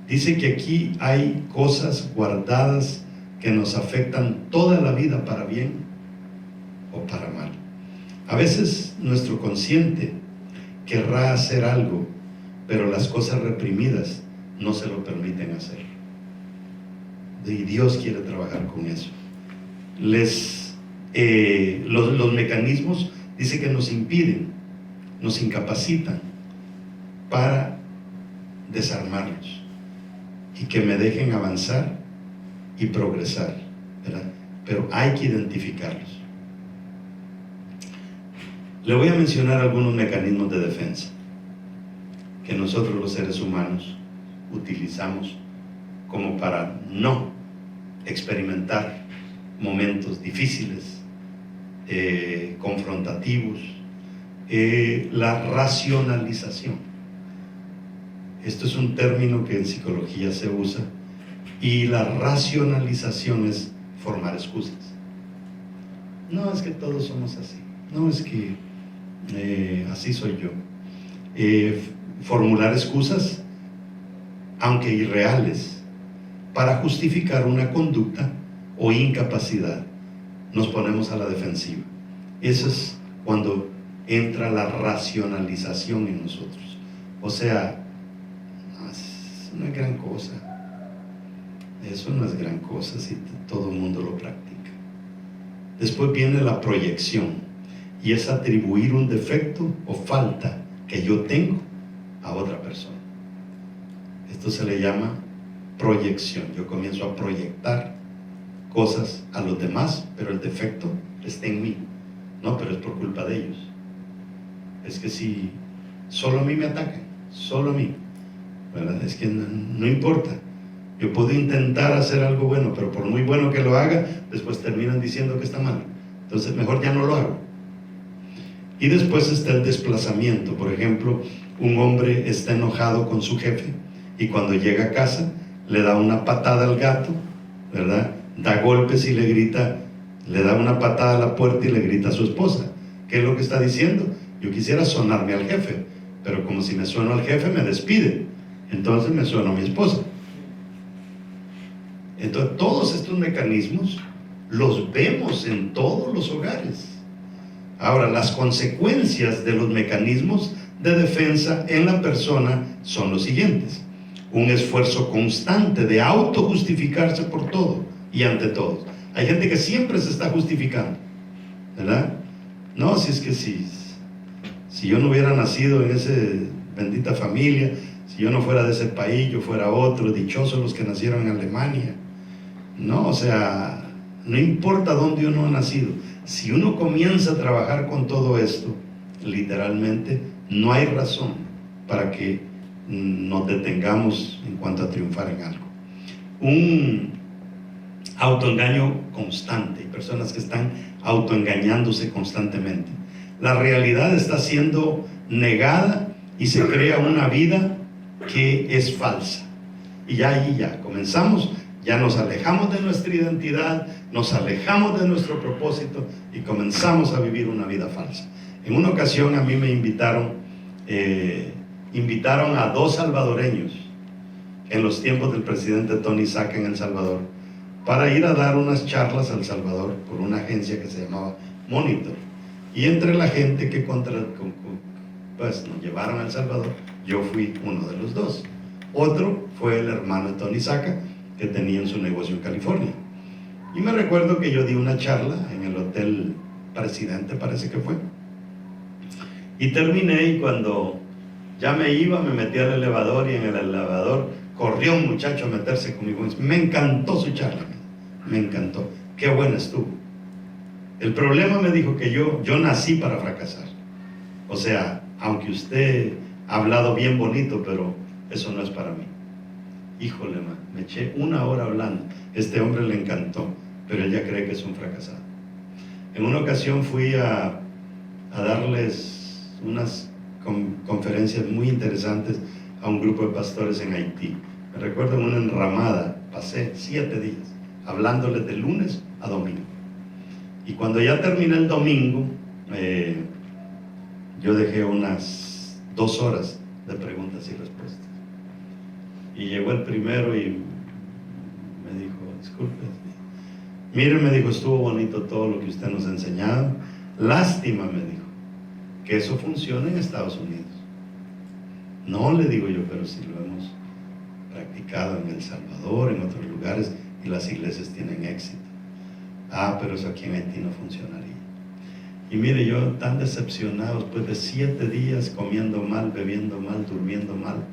Dice que aquí hay cosas guardadas que nos afectan toda la vida, para bien o para mal. A veces nuestro consciente querrá hacer algo, pero las cosas reprimidas no se lo permiten hacer. Y Dios quiere trabajar con eso. Los mecanismos, dice que nos impiden, nos incapacitan para desarmarlos y que me dejen avanzar y progresar, ¿verdad? Pero hay que identificarlos. Le voy a mencionar algunos mecanismos de defensa que nosotros los seres humanos utilizamos como para no experimentar momentos difíciles, confrontativos, la racionalización. Esto es un término que en psicología se usa, y la racionalización es formar excusas. No, es que todos somos así. No, es que así soy yo. Formular excusas, aunque irreales, para justificar una conducta o incapacidad. Nos ponemos a la defensiva. Eso es cuando entra la racionalización en nosotros. O sea, no es gran cosa. Eso no es gran cosa si todo el mundo lo practica. Después viene la proyección, y es atribuir un defecto o falta que yo tengo a otra persona. Esto se le llama proyección. Yo comienzo a proyectar cosas a los demás, pero el defecto está en mí. No, pero es por culpa de ellos. Es que si solo a mí me atacan, solo a mí, ¿verdad? Es que no importa. Yo puedo intentar hacer algo bueno, pero por muy bueno que lo haga, después terminan diciendo que está mal. Entonces mejor ya no lo hago. Y después está el desplazamiento. Por ejemplo, un hombre está enojado con su jefe, y cuando llega a casa le da una patada al gato, ¿verdad? Da golpes y le grita, le da una patada a la puerta y le grita a su esposa. ¿Qué es lo que está diciendo? Yo quisiera sonarme al jefe, pero como si me sueno al jefe me despide, entonces me sueno a mi esposa. Entonces todos estos mecanismos los vemos en todos los hogares. Ahora, las consecuencias de los mecanismos de defensa en la persona son los siguientes: un esfuerzo constante de autojustificarse por todo y ante todos. Hay gente que siempre se está justificando, ¿verdad? No, si es que si yo no hubiera nacido en esa bendita familia, si yo no fuera de ese país, yo fuera otro, dichosos los que nacieron en Alemania. No, o sea, no importa dónde uno ha nacido, si uno comienza a trabajar con todo esto, literalmente no hay razón para que nos detengamos en cuanto a triunfar en algo. Un autoengaño constante, personas que están autoengañándose constantemente. La realidad está siendo negada y se crea una vida que es falsa. Y ya ahí ya comenzamos, ya nos alejamos de nuestra identidad, nos alejamos de nuestro propósito y comenzamos a vivir una vida falsa. En una ocasión a mí me invitaron a 2 salvadoreños en los tiempos del presidente Tony Saca en El Salvador, para ir a dar unas charlas a El Salvador por una agencia que se llamaba Monitor. Y entre la gente que pues nos llevaron a El Salvador, yo fui uno de los 2. Otro fue el hermano de Tony Saca, que tenía en su negocio en California. Y me recuerdo que yo di una charla en el Hotel Presidente, parece que fue. Y terminé, y cuando ya me iba, me metí al elevador, y en el elevador corrió un muchacho a meterse conmigo. Me encantó su charla, me encantó, qué buena estuvo. El problema, me dijo, que yo nací para fracasar. O sea, aunque usted ha hablado bien bonito, pero eso no es para mí. Híjole, me eché 1 hora hablando. Este hombre le encantó, pero él ya cree que es un fracasado. En una ocasión fui a darles unas conferencias muy interesantes a un grupo de pastores en Haití. Me recuerdo en una enramada, pasé 7 días hablándoles de lunes a domingo. Y cuando ya terminé el domingo, yo dejé unas 2 horas de preguntas y respuestas. Y llegó el primero y me dijo, disculpe, mire, me dijo, estuvo bonito todo lo que usted nos ha enseñado. Lástima, me dijo, que eso funcione en Estados Unidos. No, le digo yo, pero si lo hemos practicado en El Salvador, en otros lugares, y las iglesias tienen éxito. Ah, pero eso aquí en Haití no funcionaría. Y mire, yo tan decepcionado, después de 7 días comiendo mal, bebiendo mal, durmiendo mal,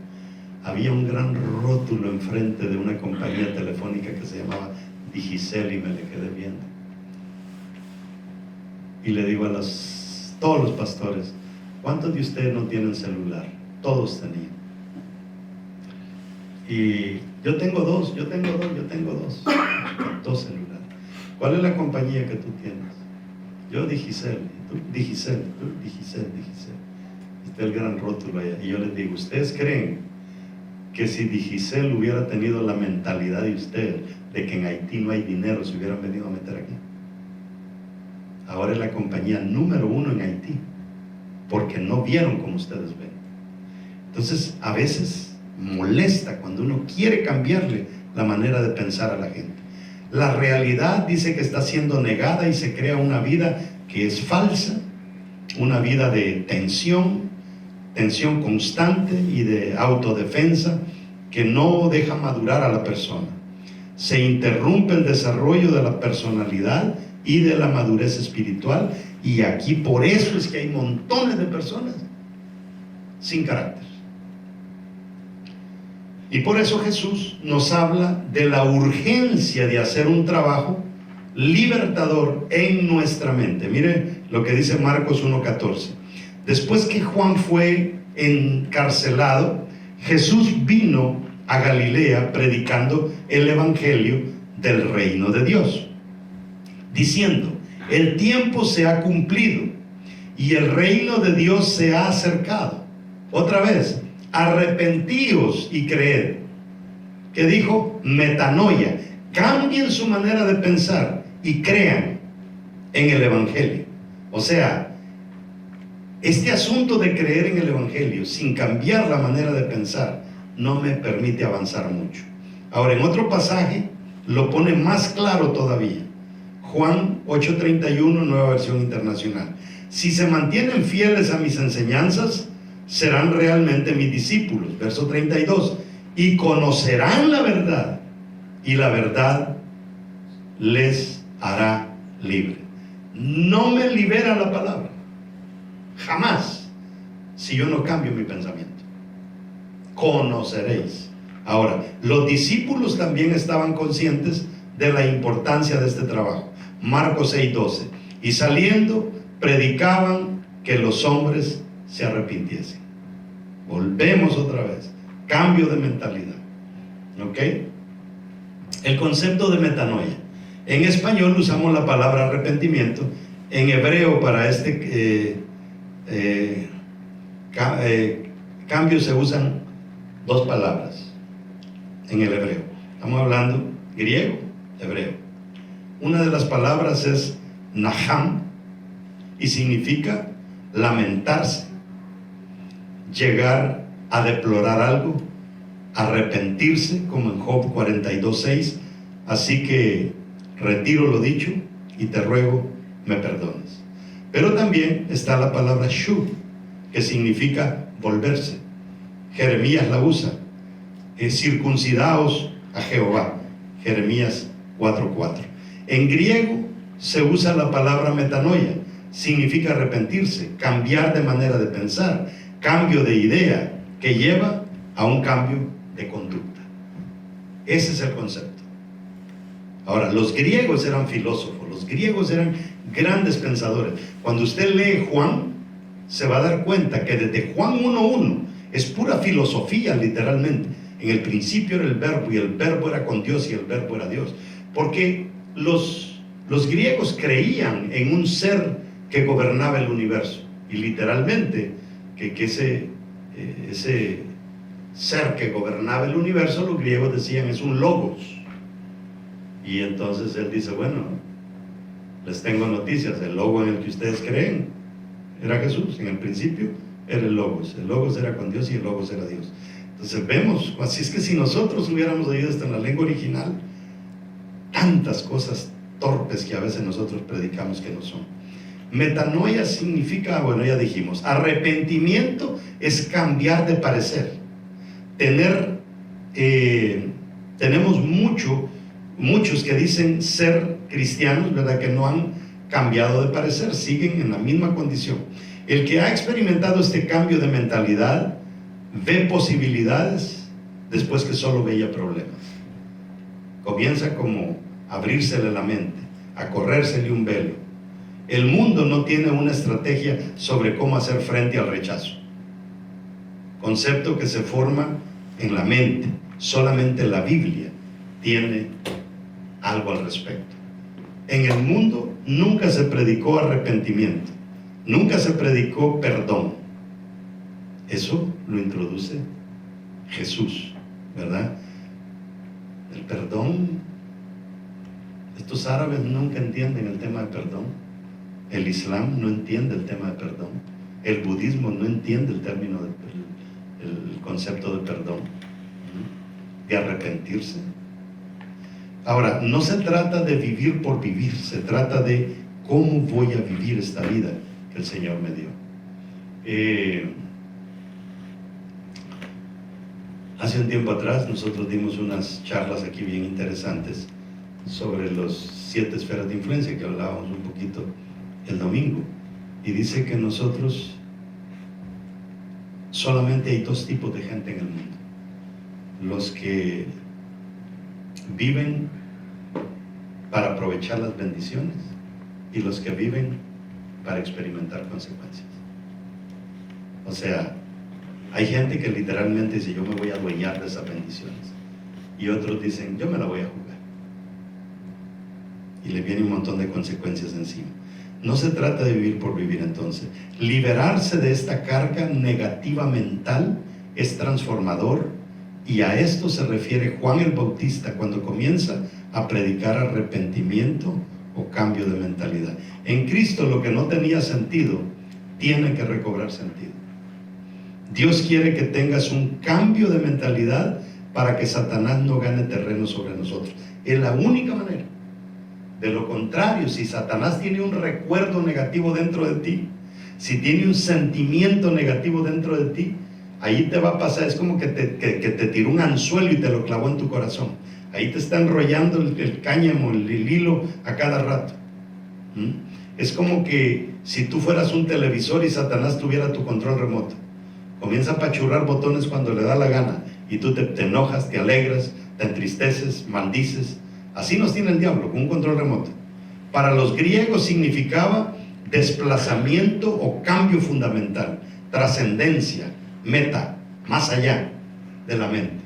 había un gran rótulo enfrente de una compañía telefónica que se llamaba Digicel, y me le quedé viendo. Y le digo a todos los pastores, ¿cuántos de ustedes no tienen celular? Todos tenían. Y yo tengo dos. Dos celulares. ¿Cuál es la compañía que tú tienes? Yo Digicel, tú Digicel. Está el gran rótulo allá. Y yo les digo, ¿ustedes creen que si Digicel hubiera tenido la mentalidad de ustedes de que en Haití no hay dinero, se hubieran venido a meter aquí? Ahora es la compañía número 1 en Haití, porque no vieron como ustedes ven. Entonces, a veces molesta cuando uno quiere cambiarle la manera de pensar a la gente. La realidad dice que está siendo negada y se crea una vida que es falsa, una vida de tensión constante y de autodefensa que no deja madurar a la persona. Se interrumpe el desarrollo de la personalidad y de la madurez espiritual, y aquí por eso es que hay montones de personas sin carácter. Y por eso Jesús nos habla de la urgencia de hacer un trabajo libertador en nuestra mente. Mire lo que dice Marcos 1:14. Después que Juan fue encarcelado, Jesús vino a Galilea predicando el evangelio del reino de Dios, diciendo: el tiempo se ha cumplido y el reino de Dios se ha acercado. Otra vez, arrepentíos y creed. Que dijo metanoia, cambien su manera de pensar y crean en el evangelio. O sea, este asunto de creer en el evangelio sin cambiar la manera de pensar no me permite avanzar mucho. Ahora, en otro pasaje lo pone más claro todavía. Juan 8:31, Nueva Versión Internacional. Si se mantienen fieles a mis enseñanzas, serán realmente mis discípulos. Verso 32. Y conocerán la verdad, y la verdad les hará libre. No me libera la palabra, jamás, si yo no cambio mi pensamiento. Conoceréis. Ahora, los discípulos también estaban conscientes de la importancia de este trabajo. Marcos 6:12. Y saliendo, predicaban que los hombres se arrepintiesen. Volvemos otra vez. Cambio de mentalidad. ¿Ok? El concepto de metanoia. En español usamos la palabra arrepentimiento. En hebreo para este cambio se usan dos palabras. En el hebreo. Estamos hablando griego, hebreo. Una de las palabras es naham y significa lamentarse, llegar a deplorar algo, arrepentirse, como en Job 42:6. Así que retiro lo dicho y te ruego me perdones. Pero también está la palabra shuv, que significa volverse. Jeremías la usa. Circuncidaos a Jehová. Jeremías 4:4. En griego se usa la palabra metanoia. Significa arrepentirse, cambiar de manera de pensar, cambio de idea que lleva a un cambio de conducta. Ese es el concepto. Ahora, los griegos eran filósofos, los griegos eran grandes pensadores. Cuando usted lee Juan, se va a dar cuenta que desde Juan 1:1 es pura filosofía, literalmente. En el principio era el verbo, y el verbo era con Dios, y el verbo era Dios. Porque los griegos creían en un ser que gobernaba el universo, y literalmente que ese ser que gobernaba el universo, los griegos decían, es un logos. Y entonces él dice, bueno, les tengo noticias, el logo en el que ustedes creen era Jesús. En el principio era el logos era con Dios y el logos era Dios. Entonces vemos, así es que si nosotros hubiéramos oído esto en la lengua original, tantas cosas torpes que a veces nosotros predicamos que no son. Metanoia significa, bueno, ya dijimos, arrepentimiento es cambiar de parecer. Tenemos muchos que dicen ser cristianos, ¿verdad? Que no han cambiado de parecer, siguen en la misma condición. El que ha experimentado este cambio de mentalidad ve posibilidades después que solo veía problemas. Comienza como a abrírsele la mente, a corrérsele un velo. El mundo no tiene una estrategia sobre cómo hacer frente al rechazo. Concepto que se forma en la mente, Solamente la Biblia tiene algo al respecto. En el mundo nunca se predicó arrepentimiento, nunca se predicó perdón. Eso lo introduce Jesús, ¿verdad? El perdón, estos árabes nunca entienden el tema de perdón. El Islam no entiende el tema de perdón. El budismo no entiende el término, el concepto de perdón, de arrepentirse. Ahora, no se trata de vivir por vivir, se trata de cómo voy a vivir esta vida que el Señor me dio. Hace un tiempo atrás nosotros dimos unas charlas aquí bien interesantes sobre los 7 esferas de influencia, que hablábamos un poquito el domingo, y dice que nosotros solamente hay 2 tipos de gente en el mundo: los que viven para aprovechar las bendiciones y los que viven para experimentar consecuencias. O sea, hay gente que literalmente dice: yo me voy a adueñar de esas bendiciones, y otros dicen: yo me la voy a jugar, y le viene un montón de consecuencias encima. No se trata de vivir por vivir. Entonces, liberarse de esta carga negativa mental es transformador, y a esto se refiere Juan el Bautista cuando comienza a predicar arrepentimiento o cambio de mentalidad. En Cristo lo que no tenía sentido tiene que recobrar sentido. Dios quiere que tengas un cambio de mentalidad para que Satanás no gane terreno sobre nosotros. Es la única manera. De lo contrario, si Satanás tiene un recuerdo negativo dentro de ti, si tiene un sentimiento negativo dentro de ti, ahí te va a pasar, es como que te tiró un anzuelo y te lo clavó en tu corazón. Ahí te está enrollando el cáñamo, el hilo a cada rato. Es como que si tú fueras un televisor y Satanás tuviera tu control remoto. Comienza a apachurrar botones cuando le da la gana, y tú te enojas, te alegras, te entristeces, maldices. Así nos tiene el diablo, con un control remoto. Para los griegos significaba desplazamiento o cambio fundamental, trascendencia, meta, más allá de la mente.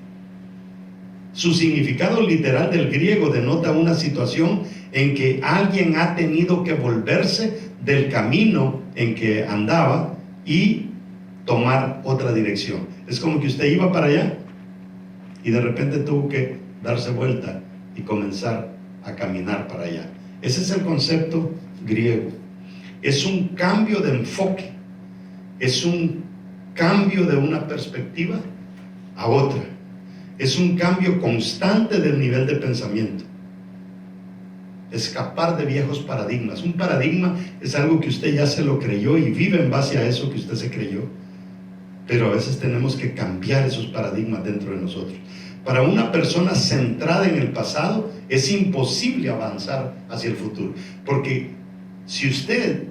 Su significado literal del griego denota una situación en que alguien ha tenido que volverse del camino en que andaba y tomar otra dirección. Es como que usted iba para allá y de repente tuvo que darse vuelta y comenzar a caminar para allá. Ese es el concepto griego. Es un cambio de enfoque, es un cambio de una perspectiva a otra, es un cambio constante del nivel de pensamiento. Escapar de viejos paradigmas. Un paradigma es algo que usted ya se lo creyó y vive en base a eso que usted se creyó, pero a veces tenemos que cambiar esos paradigmas dentro de nosotros. Para una persona centrada en el pasado es imposible avanzar hacia el futuro, porque si usted,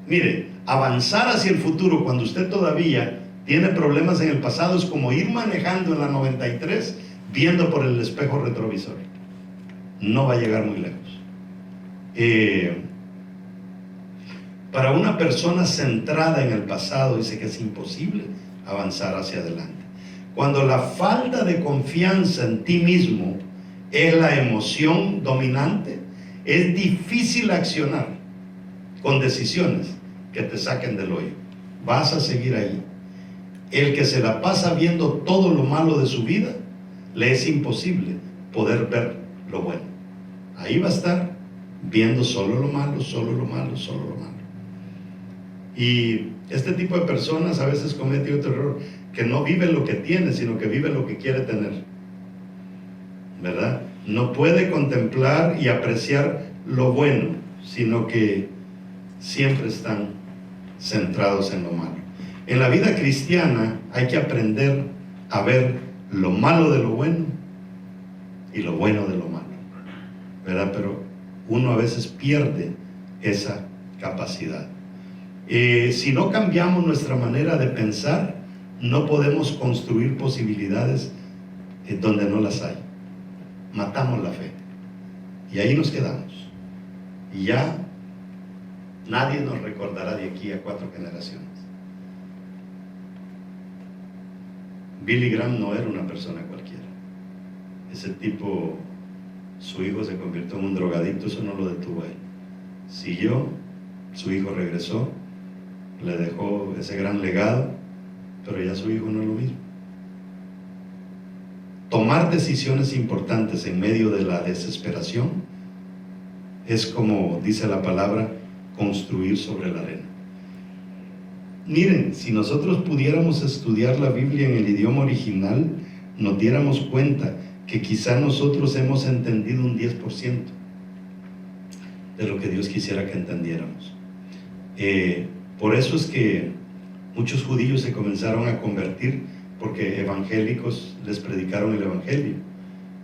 mire, avanzar hacia el futuro cuando usted todavía tiene problemas en el pasado es como ir manejando en la 93 viendo por el espejo retrovisor. No va a llegar muy lejos. Para una persona centrada en el pasado dice que es imposible avanzar hacia adelante. Cuando la falta de confianza en ti mismo es la emoción dominante, es difícil accionar con decisiones que te saquen del hoyo. Vas a seguir ahí. El que se la pasa viendo todo lo malo de su vida, le es imposible poder ver lo bueno. Ahí va a estar viendo solo lo malo, solo lo malo, solo lo malo. Y este tipo de personas a veces comete otro error, que no vive lo que tiene, sino que vive lo que quiere tener, ¿verdad? No puede contemplar y apreciar lo bueno, sino que siempre están centrados en lo malo. En la vida cristiana hay que aprender a ver lo malo de lo bueno y lo bueno de lo malo, ¿verdad? Pero uno a veces pierde esa capacidad. Si no cambiamos nuestra manera de pensar, no podemos construir posibilidades donde no las hay. Matamos la fe y ahí nos quedamos, y ya nadie nos recordará de aquí a 4 generaciones. Billy Graham no era una persona cualquiera. ese tipo, su hijo se convirtió en un drogadicto, eso no lo detuvo a él. Siguió, su hijo regresó, le dejó ese gran legado, pero ya su hijo no es lo mismo. Tomar decisiones importantes en medio de la desesperación es, como dice la palabra, construir sobre la arena. Miren, si nosotros pudiéramos estudiar la Biblia en el idioma original, nos diéramos cuenta que quizá nosotros hemos entendido un 10% de lo que Dios quisiera que entendiéramos. Por eso es que muchos judíos se comenzaron a convertir, porque evangélicos les predicaron el evangelio,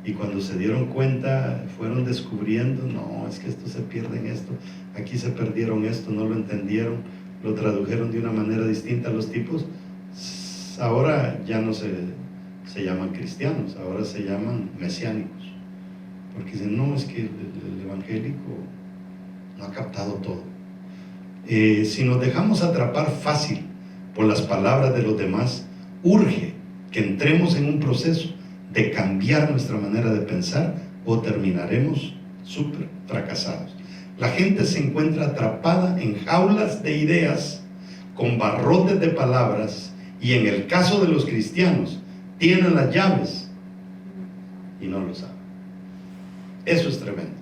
y cuando se dieron cuenta fueron descubriendo, no, es que esto se pierde en esto, aquí se perdieron esto, no lo entendieron, lo tradujeron de una manera distinta a los tipos. Ahora ya no se llaman cristianos, ahora se llaman mesiánicos, porque dicen, no, es que el evangélico no ha captado todo. Si nos dejamos atrapar fácil por las palabras de los demás, urge que entremos en un proceso de cambiar nuestra manera de pensar, o terminaremos súper fracasados. La gente se encuentra atrapada en jaulas de ideas, con barrotes de palabras, y en el caso de los cristianos, tienen las llaves y no lo saben. Eso es tremendo.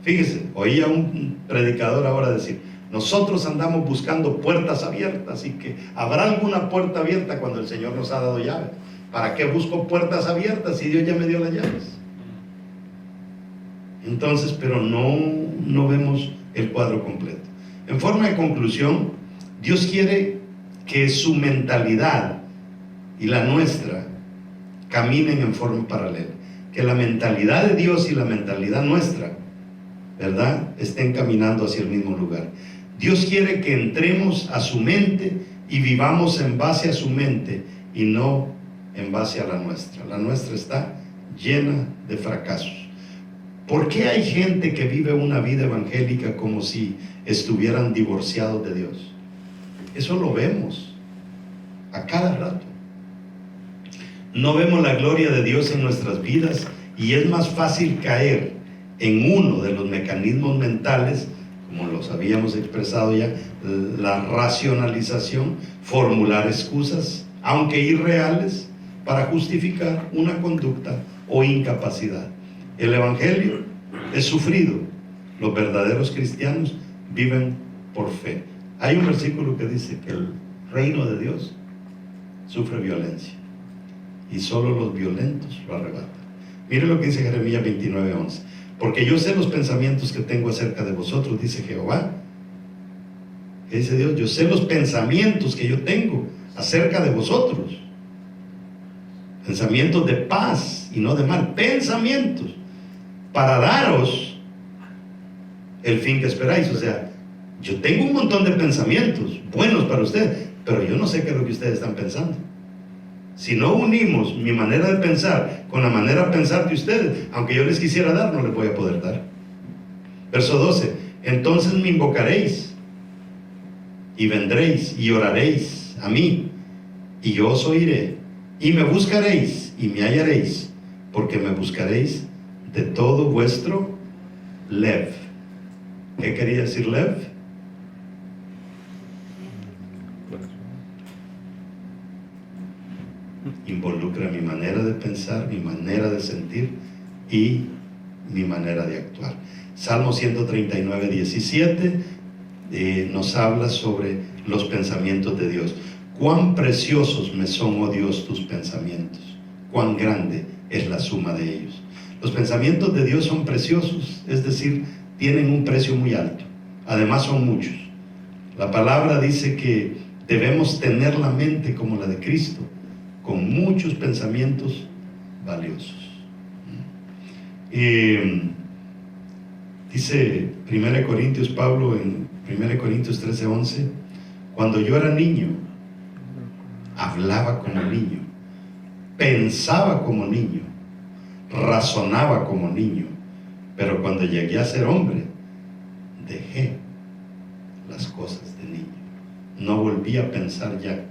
Fíjese, oía un predicador ahora decir, nosotros andamos buscando puertas abiertas, y que habrá alguna puerta abierta cuando el Señor nos ha dado llaves. ¿Para qué busco puertas abiertas si Dios ya me dio las llaves? Entonces, pero no vemos el cuadro completo. En forma de conclusión, Dios quiere que su mentalidad y la nuestra caminen en forma paralela, que la mentalidad de Dios y la mentalidad nuestra, ¿verdad?, estén caminando hacia el mismo lugar. Dios quiere que entremos a su mente y vivamos en base a su mente y no en base a la nuestra. La nuestra está llena de fracasos. ¿Por qué hay gente que vive una vida evangélica como si estuvieran divorciados de Dios? Eso lo vemos a cada rato. No vemos la gloria de Dios en nuestras vidas, y es más fácil caer en uno de los mecanismos mentales, como los habíamos expresado ya, la racionalización, formular excusas, aunque irreales, para justificar una conducta o incapacidad. El evangelio es sufrido. Los verdaderos cristianos viven por fe. Hay un versículo que dice que el reino de Dios sufre violencia, y solo los violentos lo arrebatan. Mire lo que dice Jeremías 29:11. Porque yo sé los pensamientos que tengo acerca de vosotros, dice Jehová. ¿Qué dice Dios? Yo sé los pensamientos que yo tengo acerca de vosotros. Pensamientos de paz y no de mal. Pensamientos para daros el fin que esperáis. O sea, yo tengo un montón de pensamientos buenos para ustedes, pero yo no sé qué es lo que ustedes están pensando. Si no unimos mi manera de pensar con la manera de pensar de ustedes, aunque yo les quisiera dar, no les voy a poder dar. Verso 12. Entonces me invocaréis y vendréis y oraréis a mí, y yo os oiré, y me buscaréis y me hallaréis, porque me buscaréis de todo vuestro lev. ¿Qué quería decir lev? Involucra mi manera de pensar, mi manera de sentir y mi manera de actuar. Salmo 139:17 nos habla sobre los pensamientos de Dios. Cuán preciosos me son, oh Dios, tus pensamientos, cuán grande es la suma de ellos. Los pensamientos de Dios son preciosos, es decir, tienen un precio muy alto. Además son muchos. La palabra dice que debemos tener la mente como la de Cristo, con muchos pensamientos valiosos. Dice 1 Corintios, Pablo en 1 Corintios 13:11, cuando yo era niño, hablaba como niño, pensaba como niño, razonaba como niño, pero cuando llegué a ser hombre, dejé las cosas de niño. No volví a pensar ya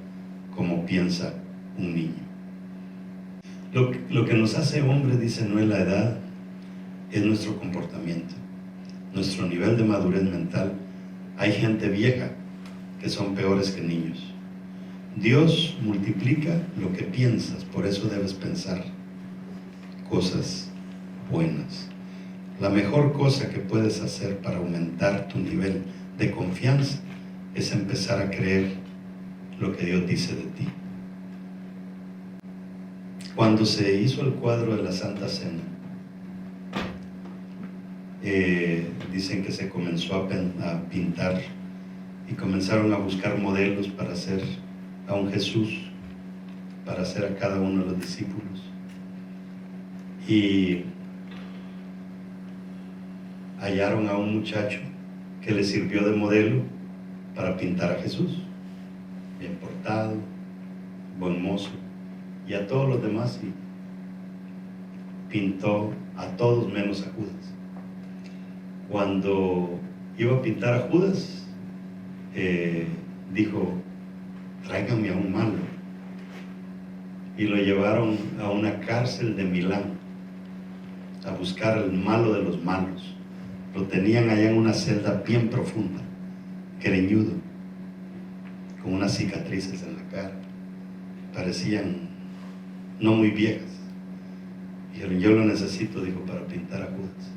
como piensa un niño. Lo que nos hace hombre, dice, no es la edad, es nuestro comportamiento, nuestro nivel de madurez mental. Hay gente vieja que son peores que niños. Dios multiplica lo que piensas, por eso debes pensar cosas buenas. La mejor cosa que puedes hacer para aumentar tu nivel de confianza es empezar a creer lo que Dios dice de ti. Cuando se hizo el cuadro de la Santa Cena, dicen que se comenzó a pintar y comenzaron a buscar modelos para hacer a un Jesús, para hacer a cada uno de los discípulos. Y hallaron a un muchacho que le sirvió de modelo para pintar a Jesús, bien portado, buen mozo, y a todos los demás, y pintó a todos menos a Judas. Cuando iba a pintar a Judas, dijo: tráiganme a un malo, y lo llevaron a una cárcel de Milán a buscar al malo de los malos. Lo tenían allá en una celda bien profunda, greñudo, con unas cicatrices en la cara, parecían no muy viejas. Dijeron: yo lo necesito, dijo, para pintar a Judas.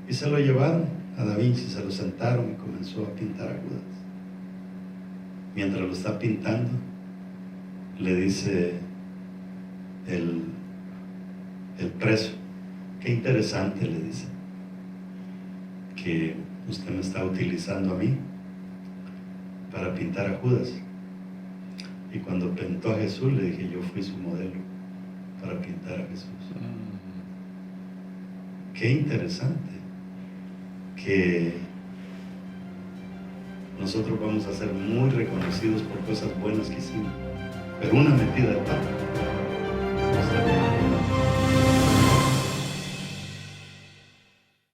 Y se lo llevaron a Da Vinci, se lo sentaron y comenzó a pintar a Judas. Mientras lo está pintando, le dice el preso: qué interesante, le dice, que usted me está utilizando a mí para pintar a Judas. Y cuando pintó a Jesús, le dije: yo fui su modelo para pintar a Jesús. Qué interesante que nosotros vamos a ser muy reconocidos por cosas buenas que hicimos, pero una metida de pata.